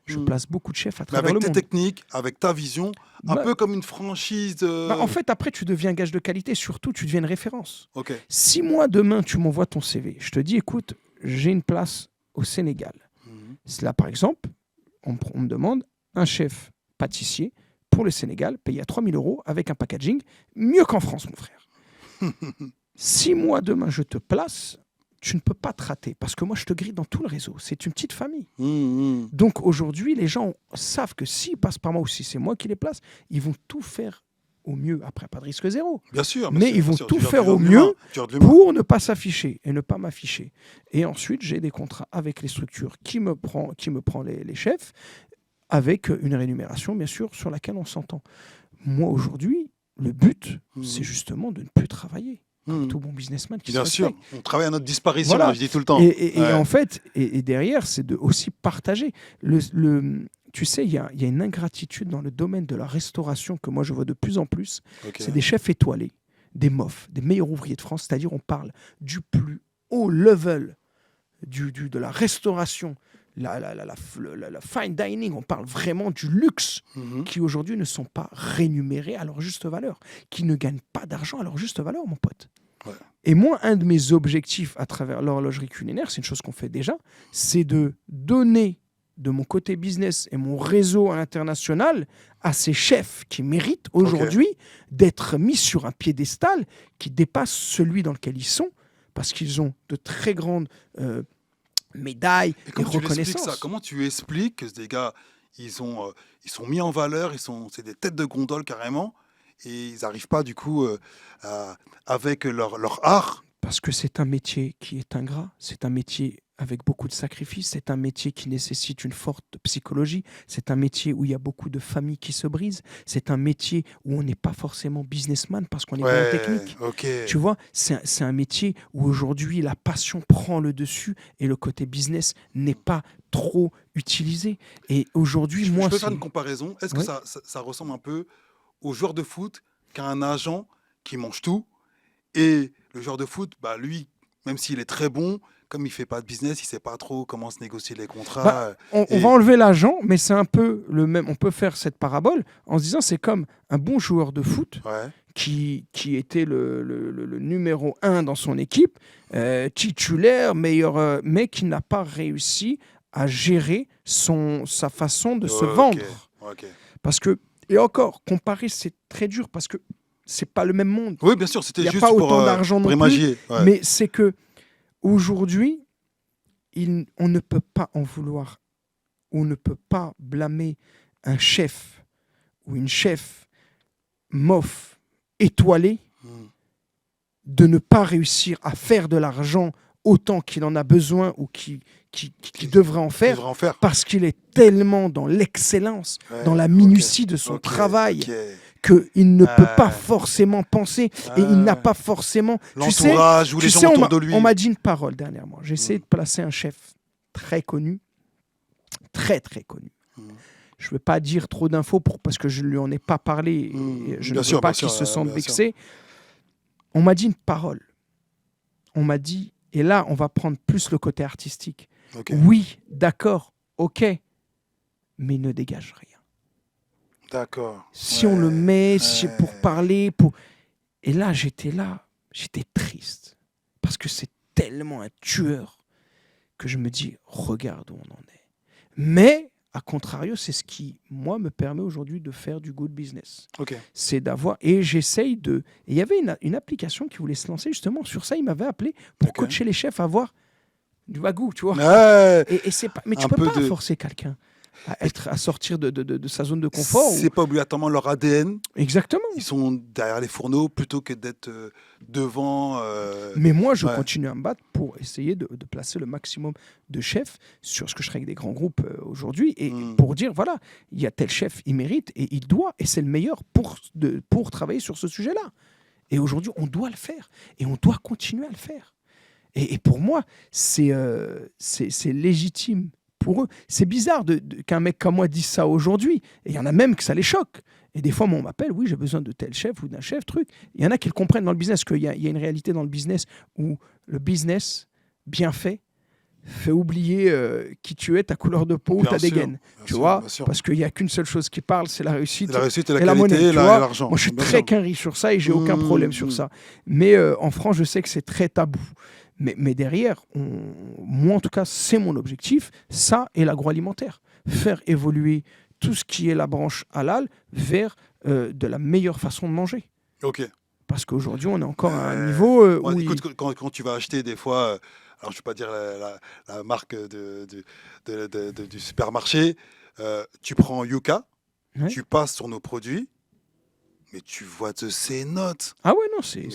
Je place beaucoup de chefs à Mais travers avec le tes monde. techniques, avec ta vision, un Bah- peu comme une franchise. En fait, après, tu deviens gage de qualité. Surtout, tu deviens une référence. Ok, Si moi, demain, tu m'envoies ton CV, je te dis, écoute, j'ai une place au Sénégal. Là, par exemple, on me demande un chef pâtissier pour le Sénégal, payé à 3 000 € avec un packaging mieux qu'en France, mon frère. Si moi, demain, je te place, tu ne peux pas te rater parce que moi, je te grille dans tout le réseau. C'est une petite famille. Donc aujourd'hui, les gens savent que s'ils passent par moi ou si c'est moi qui les place, ils vont tout faire au mieux. Après, pas de risque zéro. bien sûr. Mais sûr, ils vont bien sûr. tout Tu gères faire de au l'humain, mieux tu gères de l'humain. pour ne pas s'afficher et ne pas m'afficher. Et ensuite, j'ai des contrats avec les structures qui me prend les chefs, avec une rémunération, bien sûr, sur laquelle on s'entend. Moi, aujourd'hui, le but, c'est justement de ne plus travailler. Comme tout bon businessman qui Bien se sûr, respecte. on travaille à notre disparition, Voilà. je dis tout le temps. Et Ouais. en fait, et derrière, c'est de aussi partager. Tu sais, il y a une ingratitude dans le domaine de la restauration que moi je vois de plus en plus. Ok. C'est des chefs étoilés, des MOF, des meilleurs ouvriers de France. C'est-à-dire, on parle du plus haut level de la restauration, la fine dining. On parle vraiment du luxe qui aujourd'hui ne sont pas rémunérés à leur juste valeur, qui ne gagnent pas d'argent à leur juste valeur, mon pote. Ouais. Et moi, un de mes objectifs à travers l'horlogerie culinaire, c'est une chose qu'on fait déjà, c'est de donner de mon côté business et mon réseau à l'international à ces chefs qui méritent aujourd'hui d'être mis sur un piédestal qui dépasse celui dans lequel ils sont, parce qu'ils ont de très grandes médailles et comment tu l'expliques reconnaissances. ça? Comment tu expliques que ces gars, ils sont mis en valeur, c'est des têtes de gondole carrément, et ils n'arrivent pas du coup avec leur art? Parce que c'est un métier qui est ingrat, c'est un métier avec beaucoup de sacrifices. C'est un métier qui nécessite une forte psychologie. C'est un métier où il y a beaucoup de familles qui se brisent. C'est un métier où on n'est pas forcément businessman parce qu'on est bon en technique. Ok. Tu vois, c'est un métier où aujourd'hui la passion prend le dessus et le côté business n'est pas trop utilisé. Et aujourd'hui, Je moi, peux faire c'est... une comparaison. Est-ce que Ouais. ça ressemble un peu au joueur de foot qui a un agent qui mange tout et le joueur de foot, bah, lui, même s'il est très bon, comme il fait pas de business, il sait pas trop comment se négocier les contrats. Bah, on et- va enlever l'agent, mais c'est un peu le même. On peut faire cette parabole en se disant c'est comme un bon joueur de foot Ouais. qui était le numéro 1 dans son équipe, titulaire, meilleur, mais qui n'a pas réussi à gérer sa façon de se Ok, vendre. ok. Parce que, et encore, comparer, c'est très dur parce que c'est pas le même monde. Oui, bien sûr, c'était Il y a juste pas pour autant d'argent non plus, imagier. Ouais. Mais c'est que aujourd'hui, on ne peut pas en vouloir. On ne peut pas blâmer un chef ou une chef mof étoilée Mm. de ne pas réussir à faire de l'argent autant qu'il en a besoin ou qu'il devrait en Il faire devrait en faire. parce qu'il est tellement dans l'excellence, Ouais, dans la minutie de son ok, travail ok. qu'il ne peut pas Ouais. forcément penser et il n'a pas forcément... Tu sais, L'entourage ou les gens on autour de lui. m'a dit une parole dernièrement. J'ai essayé de placer un chef très connu, très très connu. Mm. Je ne veux pas dire trop d'infos parce que je ne lui en ai pas parlé et Mm. je Bien ne sûr, veux pas bien sûr, qu'il se sente bien sûr. vexé. On m'a dit une parole. On m'a dit, et là on va prendre plus le côté artistique. Ok. Oui, d'accord, ok, mais il ne dégage rien. D'accord. Si Ouais, on le met ouais. pour parler, et là, j'étais triste. Parce que c'est tellement un tueur que je me dis, regarde où on en est. Mais, à contrario, c'est ce qui, moi, me permet aujourd'hui de faire du good business. Ok. C'est d'avoir... Et j'essaye de... Et il y avait une application qui voulait se lancer justement sur ça. Il m'avait appelé pour Ok. coacher les chefs à avoir du bagou, tu vois. Ouais. Et c'est pas... Mais tu Un peux peu pas de- forcer quelqu'un à sortir de sa zone de confort. C'est pas obligatoirement leur ADN. Exactement. Ils sont derrière les fourneaux plutôt que d'être devant. Mais moi, je ouais. continue à me battre pour essayer de placer le maximum de chefs sur ce que je ferai avec des grands groupes aujourd'hui et Mm. pour dire, voilà, il y a tel chef, il mérite et il doit, et c'est le meilleur pour travailler sur ce sujet-là. Et aujourd'hui, on doit le faire et on doit continuer à le faire. Et pour moi, c'est légitime pour eux. C'est bizarre qu'un mec comme moi dise ça aujourd'hui. Et il y en a même que ça les choque. Et des fois, moi, on m'appelle, oui, j'ai besoin de tel chef ou d'un chef, truc. Il y en a qui le comprennent dans le business, qu'il y a une réalité dans le business où le business, bien fait oublier qui tu es, ta couleur de peau, Bien ta sûr, dégaine. bien Tu sûr, vois, bien sûr. parce qu'il n'y a qu'une seule chose qui parle, c'est la réussite. La réussite et la et la monnaie, qualité, tu et vois. l'argent. Moi, je suis Bien très sûr. quinri sur ça et j'ai aucun problème sur ça. Mais en France, je sais que c'est très tabou. Mais derrière, moi en tout cas, c'est mon objectif, ça et l'agroalimentaire. Faire évoluer tout ce qui est la branche halal vers de la meilleure façon de manger. Ok. Parce qu'aujourd'hui, on est encore à un niveau où... Ouais, écoute, quand tu vas acheter des fois, alors je ne vais pas dire la marque du supermarché, tu prends Yuka, Ouais. tu passes sur nos produits, mais tu vois de ces notes. Ah ouais, non, c'est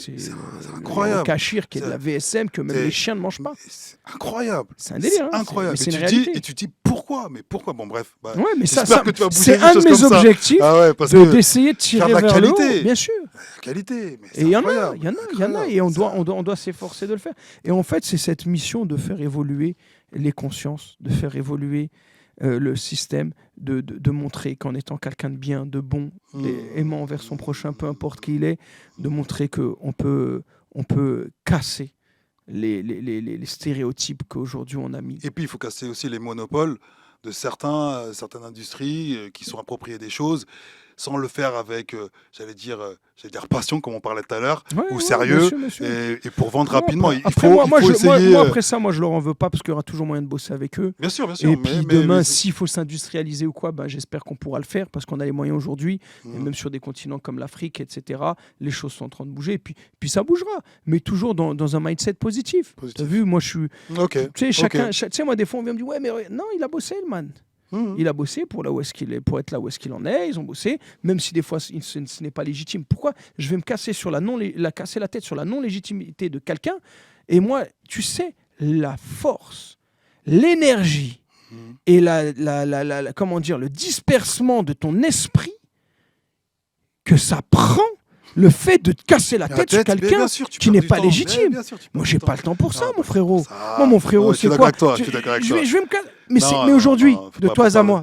incroyable. Le Cachir qui est de la VSM que même C'est- les chiens ne mangent pas. Mais c'est incroyable. C'est un délire. hein, Incroyable. mais c'est Et une tu dis, réalité. et tu dis pourquoi? Mais pourquoi? Bon, bref. Bah, Ouais, mais ça, j'espère que tu vas bouger c'est des un de choses mes comme ça. objectifs Ah ouais, parce que d'essayer de tirer faire de la vers le haut, qualité. bien sûr. qualité. Mais Et il y en a, incroyable, il y en a, incroyable. et on Ça- doit s'efforcer de le faire. Et en fait, c'est cette mission de faire évoluer les consciences, de faire évoluer le système, de montrer qu'en étant quelqu'un de bien, de bon, aimant envers son prochain, peu importe qui il est, de montrer qu'on peut casser les stéréotypes qu'aujourd'hui on a mis. Et puis, il faut casser aussi les monopoles de certaines industries qui sont appropriées des choses sans le faire avec, j'allais dire passion, comme on parlait tout à l'heure, Ouais, ou ouais, sérieux, bien sûr. et pour vendre Ouais, rapidement. après, Il moi, faut essayer. après ça, moi, je leur en veux pas parce qu'il y aura toujours moyen de bosser avec eux. Bien sûr, bien sûr. Et puis demain, s'il faut s'industrialiser ou quoi, ben, j'espère qu'on pourra le faire parce qu'on a les moyens aujourd'hui. Et même sur des continents comme l'Afrique, etc., les choses sont en train de bouger. Et puis ça bougera, mais toujours dans un mindset positif. Positif. Tu as vu, moi, je suis... Ok. Tu sais, ok. tu sais, moi, des fois, on vient me dire, ouais, mais non, il a bossé, le man. Il a bossé pour là où est-ce qu'il est, pour être là où est-ce qu'il en est. Ils ont bossé, même si des fois ce n'est pas légitime. Pourquoi je vais me casser casser la tête sur la non-légitimité de quelqu'un? Et moi, tu sais, la force l'énergie Mhm. et comment dire, le dispersement de ton esprit que ça prend le fait de te casser la tête sur mais quelqu'un bien sûr, tu qui perds n'est du pas temps. légitime. Mais bien sûr, tu perds Moi, du j'ai temps. pas le temps pour ça, Ah, mon frérot. ça- Moi, mon frérot, Ouais, je suis c'est d'accord quoi avec toi, je suis d'accord avec toi. je vais me casser. Mais, Non, mais non, aujourd'hui, non, faut de pas toi à parler. moi,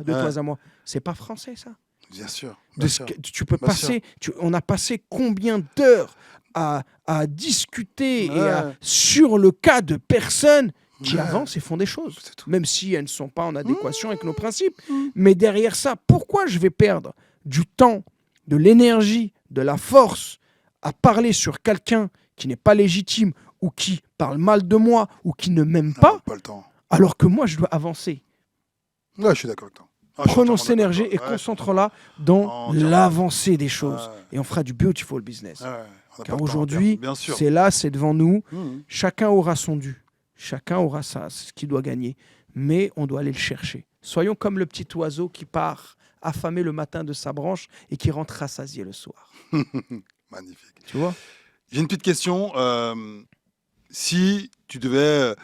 Ouais. c'est pas français, ça. Bien sûr. De Bien ce sûr. que- tu peux Bien passer, on a passé combien d'heures à discuter et Ouais. sur le cas de personnes qui Ouais. avancent et font des choses, C'est tout. même si elles ne sont pas en adéquation avec nos principes. Mmh. Mais derrière ça, pourquoi je vais perdre du temps, de l'énergie, de la force à parler sur quelqu'un qui n'est pas légitime ou qui parle mal de moi ou qui ne m'aime Non, pas, pas le temps. alors que moi, je dois avancer? Ouais, je suis d'accord avec toi. Ah, je suis Prenons entièrement cette énergie d'accord et avec toi. Ouais. concentrons-la dans Entièrement. l'avancée des choses. Ouais. Et on fera du beautiful business. Ouais, on a pas Car le temps à aujourd'hui, perdre, bien sûr. c'est là, c'est devant nous. Mmh. Chacun aura son dû. Chacun aura ce qu'il doit gagner. Mais on doit aller le chercher. Soyons comme le petit oiseau qui part affamé le matin de sa branche et qui rentre rassasié le soir. Magnifique. Tu vois? J'ai une petite question. Si tu devais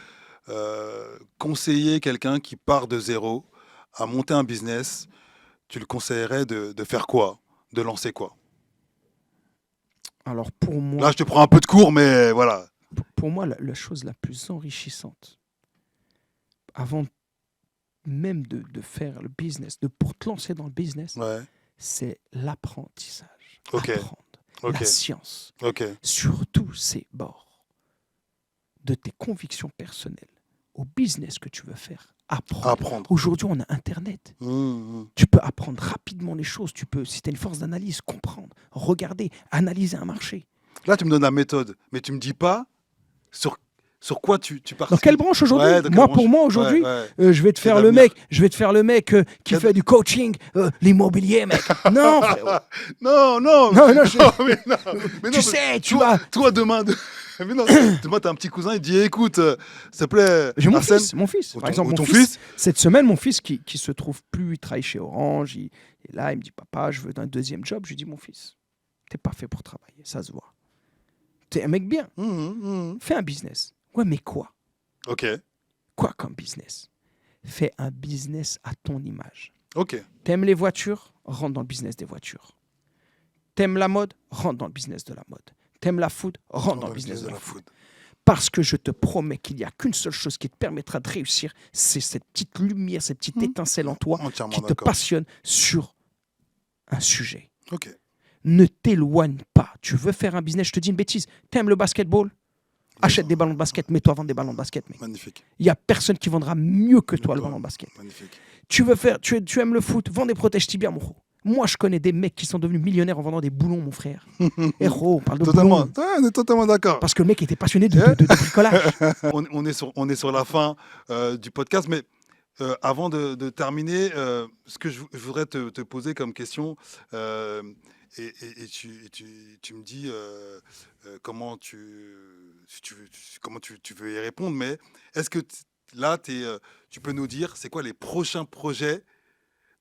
conseiller quelqu'un qui part de zéro à monter un business, tu le conseillerais de faire quoi? De lancer quoi? Alors pour moi, Là, je te prends un peu de cours, mais voilà. pour moi la chose la plus enrichissante, avant même de faire le business, pour te lancer dans le business, Ouais. c'est l'apprentissage. Ok. Apprendre. Ok. La science. Ok. Sur tous ces bords. De tes convictions personnelles au business que tu veux faire. Apprendre. Aujourd'hui, on a Internet. Mmh. Tu peux apprendre rapidement les choses. Tu peux, si tu as une force d'analyse, comprendre, regarder, analyser un marché. Là, tu me donnes la méthode, mais tu me dis pas sur quoi tu pars. Dans quelle branche aujourd'hui? Ouais, dans quelle Moi, branche? pour moi, aujourd'hui, Ouais, ouais. je vais te faire Quel le avenir? mec. Je vais te faire le mec qui Quel- fait du coaching, l'immobilier, mec. Non, frérot. Non, Non, je- mais non, mais Tu non, sais, mais tu toi, vas. toi, demain, mais non, demain, t'as un petit cousin, il dit, écoute, s'il te plaît, J'ai mon Arsène, fils, mon fils. ou Par ton- exemple, ou mon ton fils, fils. cette semaine, mon fils qui se trouve plus, il travaille chez Orange, il est là, il me dit, papa, je veux un deuxième job. Je lui dis, mon fils, t'es pas fait pour travailler, ça se voit. T'es un mec bien, fais un business. Ouais, mais quoi? Ok, Quoi comme business? Fais un business à ton image. ok, T'aimes les voitures? Rentre dans le business des voitures. T'aimes la mode? Rentre dans le business de la mode. T'aimes la food? Rentre dans le business de la food. Parce que je te promets qu'il n'y a qu'une seule chose qui te permettra de réussir, c'est cette petite lumière, cette petite étincelle en toi Entièrement qui te d'accord. passionne sur un sujet. Ok, Ne t'éloigne pas. Tu veux faire un business, je te dis une bêtise. T'aimes le basketball? Achète des ballons de basket, mets-toi à vendre des ballons de basket, mec. magnifique, Il n'y a personne qui vendra mieux que toi le ballon de basket. magnifique. Tu aimes le foot, vends des protèges tibia, mon gros. Moi, je connais des mecs qui sont devenus millionnaires en vendant des boulons, mon frère. Héros, on parle de Totalement, boulons. on est totalement d'accord. Parce que le mec était passionné de bricolage. On est sur la fin du podcast, mais avant de terminer, ce que je voudrais te poser comme question, et tu me dis comment comment tu veux y répondre, mais est-ce que là, tu peux nous dire c'est quoi les prochains projets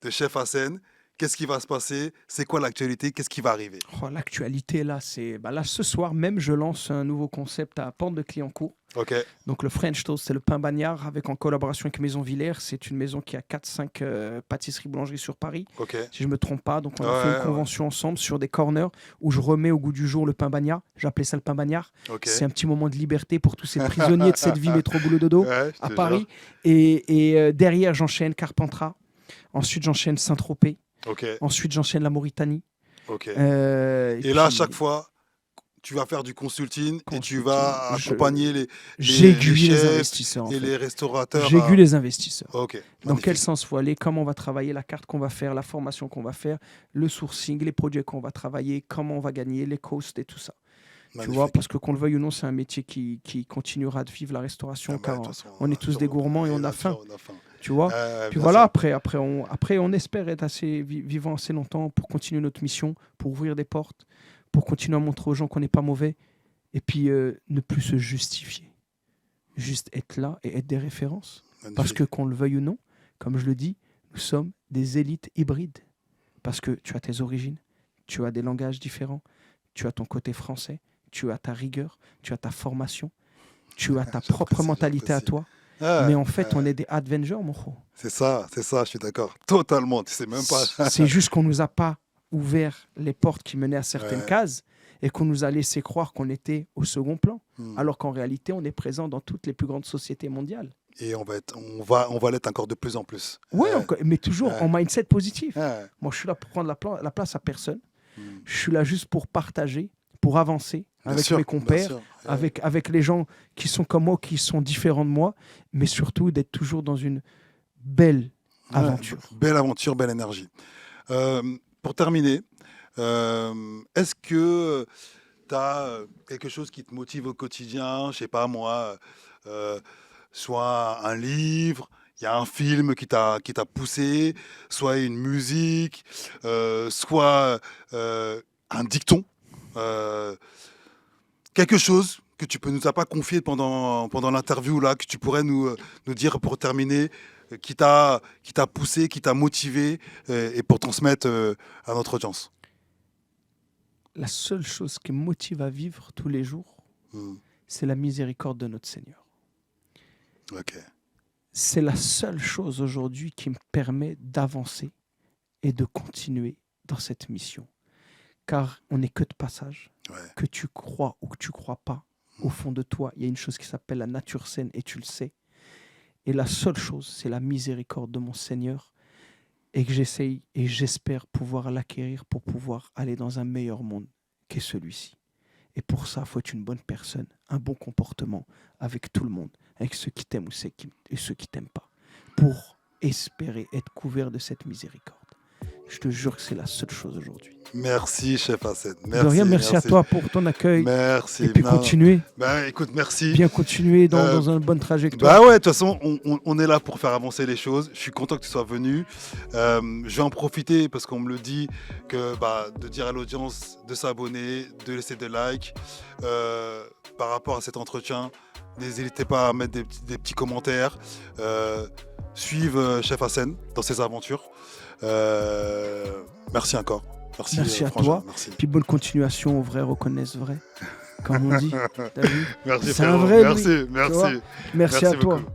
de Chef Hassen? Qu'est-ce qui va se passer? C'est quoi l'actualité? Qu'est-ce qui va arriver? Oh, l'actualité, là, c'est... là, ce soir même, je lance un nouveau concept à Porte de Clignancourt. Ok, Donc, le French Toast, c'est le pain bagnard avec en collaboration avec Maison Villers. C'est une maison qui a 4-5 pâtisseries-boulangeries sur Paris, ok, si je ne me trompe pas. Donc, on a Ouais, fait ouais. une convention ensemble sur des corners où je remets au goût du jour le pain bagnard. J'appelais ça le pain bagnard. ok. C'est un petit moment de liberté pour tous ces prisonniers de cette vie métro-boulot-dodo Ouais, je à te Paris. Et derrière, j'enchaîne Carpentras. Ensuite, j'enchaîne Saint-Tropez. jure. Ok, Ensuite, j'enchaîne la Mauritanie. ok. Et Et là, à puis, chaque fois, tu vas faire du consulting et tu Consulting. vas accompagner les j'aiguille les chefs investisseurs. En et fait. les restaurateurs. J'aiguille les investisseurs. Ok. Dans magnifique. quel sens faut aller, comment on va travailler, la carte qu'on va faire, la formation qu'on va faire, le sourcing, les produits qu'on va travailler, comment on va gagner, les costs et tout ça. Tu Magnifique. vois, parce que qu'on le veuille ou non, c'est un métier qui continuera de vivre la restauration, Ah bah, car de toute façon, on est tous des gourmands et on a bien faim. sûr, on a faim. tu vois. Puis bien voilà, sûr. après, on espère être assez vivant assez longtemps pour continuer notre mission, pour ouvrir des portes, pour continuer à montrer aux gens qu'on n'est pas mauvais, et puis ne plus se justifier. Juste être là et être des références. Magnifique. Parce que qu'on le veuille ou non, comme je le dis, nous sommes des élites hybrides. Parce que tu as tes origines, tu as des langages différents, tu as ton côté français, tu as ta rigueur, tu as ta formation, tu as ta propre J'apprécie, mentalité à j'apprécie. toi. Ah, Mais en fait, on est des Avengers, mon gros. c'est ça, je suis d'accord. Totalement, tu sais même pas. C'est juste qu'on nous a pas ouvert les portes qui menaient à certaines Ouais. cases et qu'on nous a laissé croire qu'on était au second plan. Hmm. Alors qu'en réalité, on est présent dans toutes les plus grandes sociétés mondiales. Et on va l'être encore de plus en plus. Ouais, mais toujours Ouais. en mindset positif. Ouais. Moi, je suis là pour prendre la place à personne. Hmm. Je suis là juste pour partager, pour avancer Bien avec sûr, mes bien compères, sûr. avec les gens qui sont comme moi, qui sont différents de moi, mais surtout d'être toujours dans une belle Ouais, aventure. belle aventure, belle énergie. Pour terminer, est-ce que tu as quelque chose qui te motive au quotidien? Je sais pas moi, soit un livre, il y a un film qui t'a poussé, soit une musique, soit un dicton, quelque chose que tu nous as pas confié pendant l'interview là, que tu pourrais nous dire pour terminer, qui t'a poussé, qui t'a motivé et pour transmettre à notre audience. La seule chose qui me motive à vivre tous les jours, Hmm. c'est la miséricorde de notre Seigneur. Ok. C'est la seule chose aujourd'hui qui me permet d'avancer et de continuer dans cette mission. Car on n'est que de passage. Ouais. Que tu crois ou que tu crois pas, au fond de toi, il y a une chose qui s'appelle la nature saine et tu le sais. Et la seule chose, c'est la miséricorde de mon Seigneur et que j'essaye et j'espère pouvoir l'acquérir pour pouvoir aller dans un meilleur monde qu'est celui-ci. Et pour ça, il faut être une bonne personne, un bon comportement avec tout le monde, avec ceux qui t'aiment et ceux qui t'aiment pas, pour espérer être couvert de cette miséricorde. Je te jure que c'est la seule chose aujourd'hui. Merci, chef Hassen. De rien, merci à toi pour ton accueil. Merci. Et puis Non. continuer, Ben, écoute, merci. bien continuer dans une bonne trajectoire. Bah ouais, de toute façon, on est là pour faire avancer les choses. Je suis content que tu sois venu. Je vais en profiter parce qu'on me le dit de dire à l'audience de s'abonner, de laisser des likes. Par rapport à cet entretien, n'hésitez pas à mettre des petits commentaires. Suivre Chef Hassen dans ses aventures. Merci encore. Merci à Frangin, toi. Merci. Puis bonne continuation, aux vrais reconnaissent vrai, comme on dit. T'as vu Merci C'est un frérot. vrai Merci, lui, tu vois. merci. Merci à toi. beaucoup.